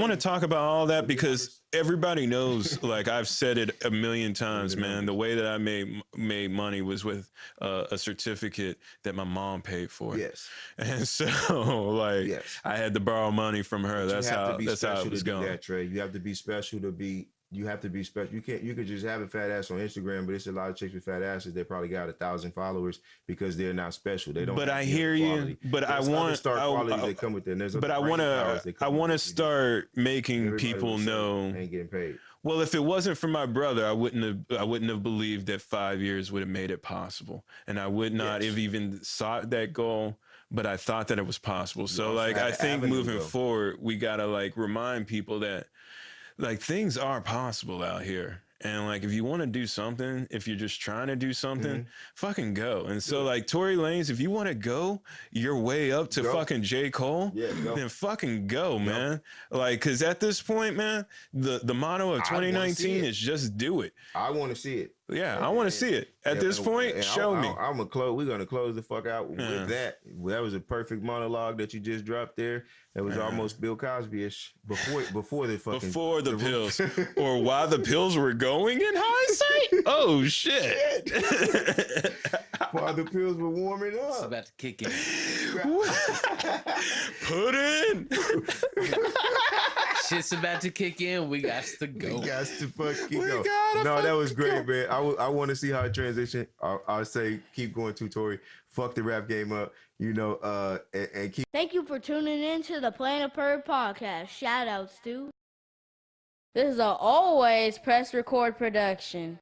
all that because everybody knows, like I've said it a million times, man, the way that I made money was with a certificate that my mom paid for. Yes. And so like I had to borrow money from her. That's how it was going. That, Trey. You have to be special to be. You have to be special. You could just have a fat ass on Instagram, but it's a lot of chicks with fat asses. They probably got 1,000 followers because they're not special. They don't. But I hear you. But I want star qualities that come with it. But I want to start making people know. Ain't getting paid. Well, if it wasn't for my brother, I wouldn't have believed that 5 years would have made it possible, and I would not have even sought that goal. But I thought that it was possible. So, like, I think moving forward, we gotta like remind people that. Like things are possible out here. And like, if you want to do something, if you're just trying to do something, fucking go. And so like Tory Lanes, if you want to go your way up to fucking J. Cole, then fucking go, man. Like, cause at this point, man, the motto of 2019 is just do it. I want to see it. Yeah, I want to see it. At this point, show me. We're gonna close the fuck out with that. That was a perfect monologue that you just dropped there. That was almost Bill Cosby-ish before the pills, or while the pills were going in hindsight. Oh shit! While the pills were warming up, it's about to kick in. Put in. Shit's about to kick in. We got to go. We got to fucking go. No, that was great, man. I want to see how it transition. I'll say keep going to Tory. Fuck the rap game up, you know, and keep. Thank you for tuning in to the Planet Pert podcast. Shout outs to. This is a always press record production.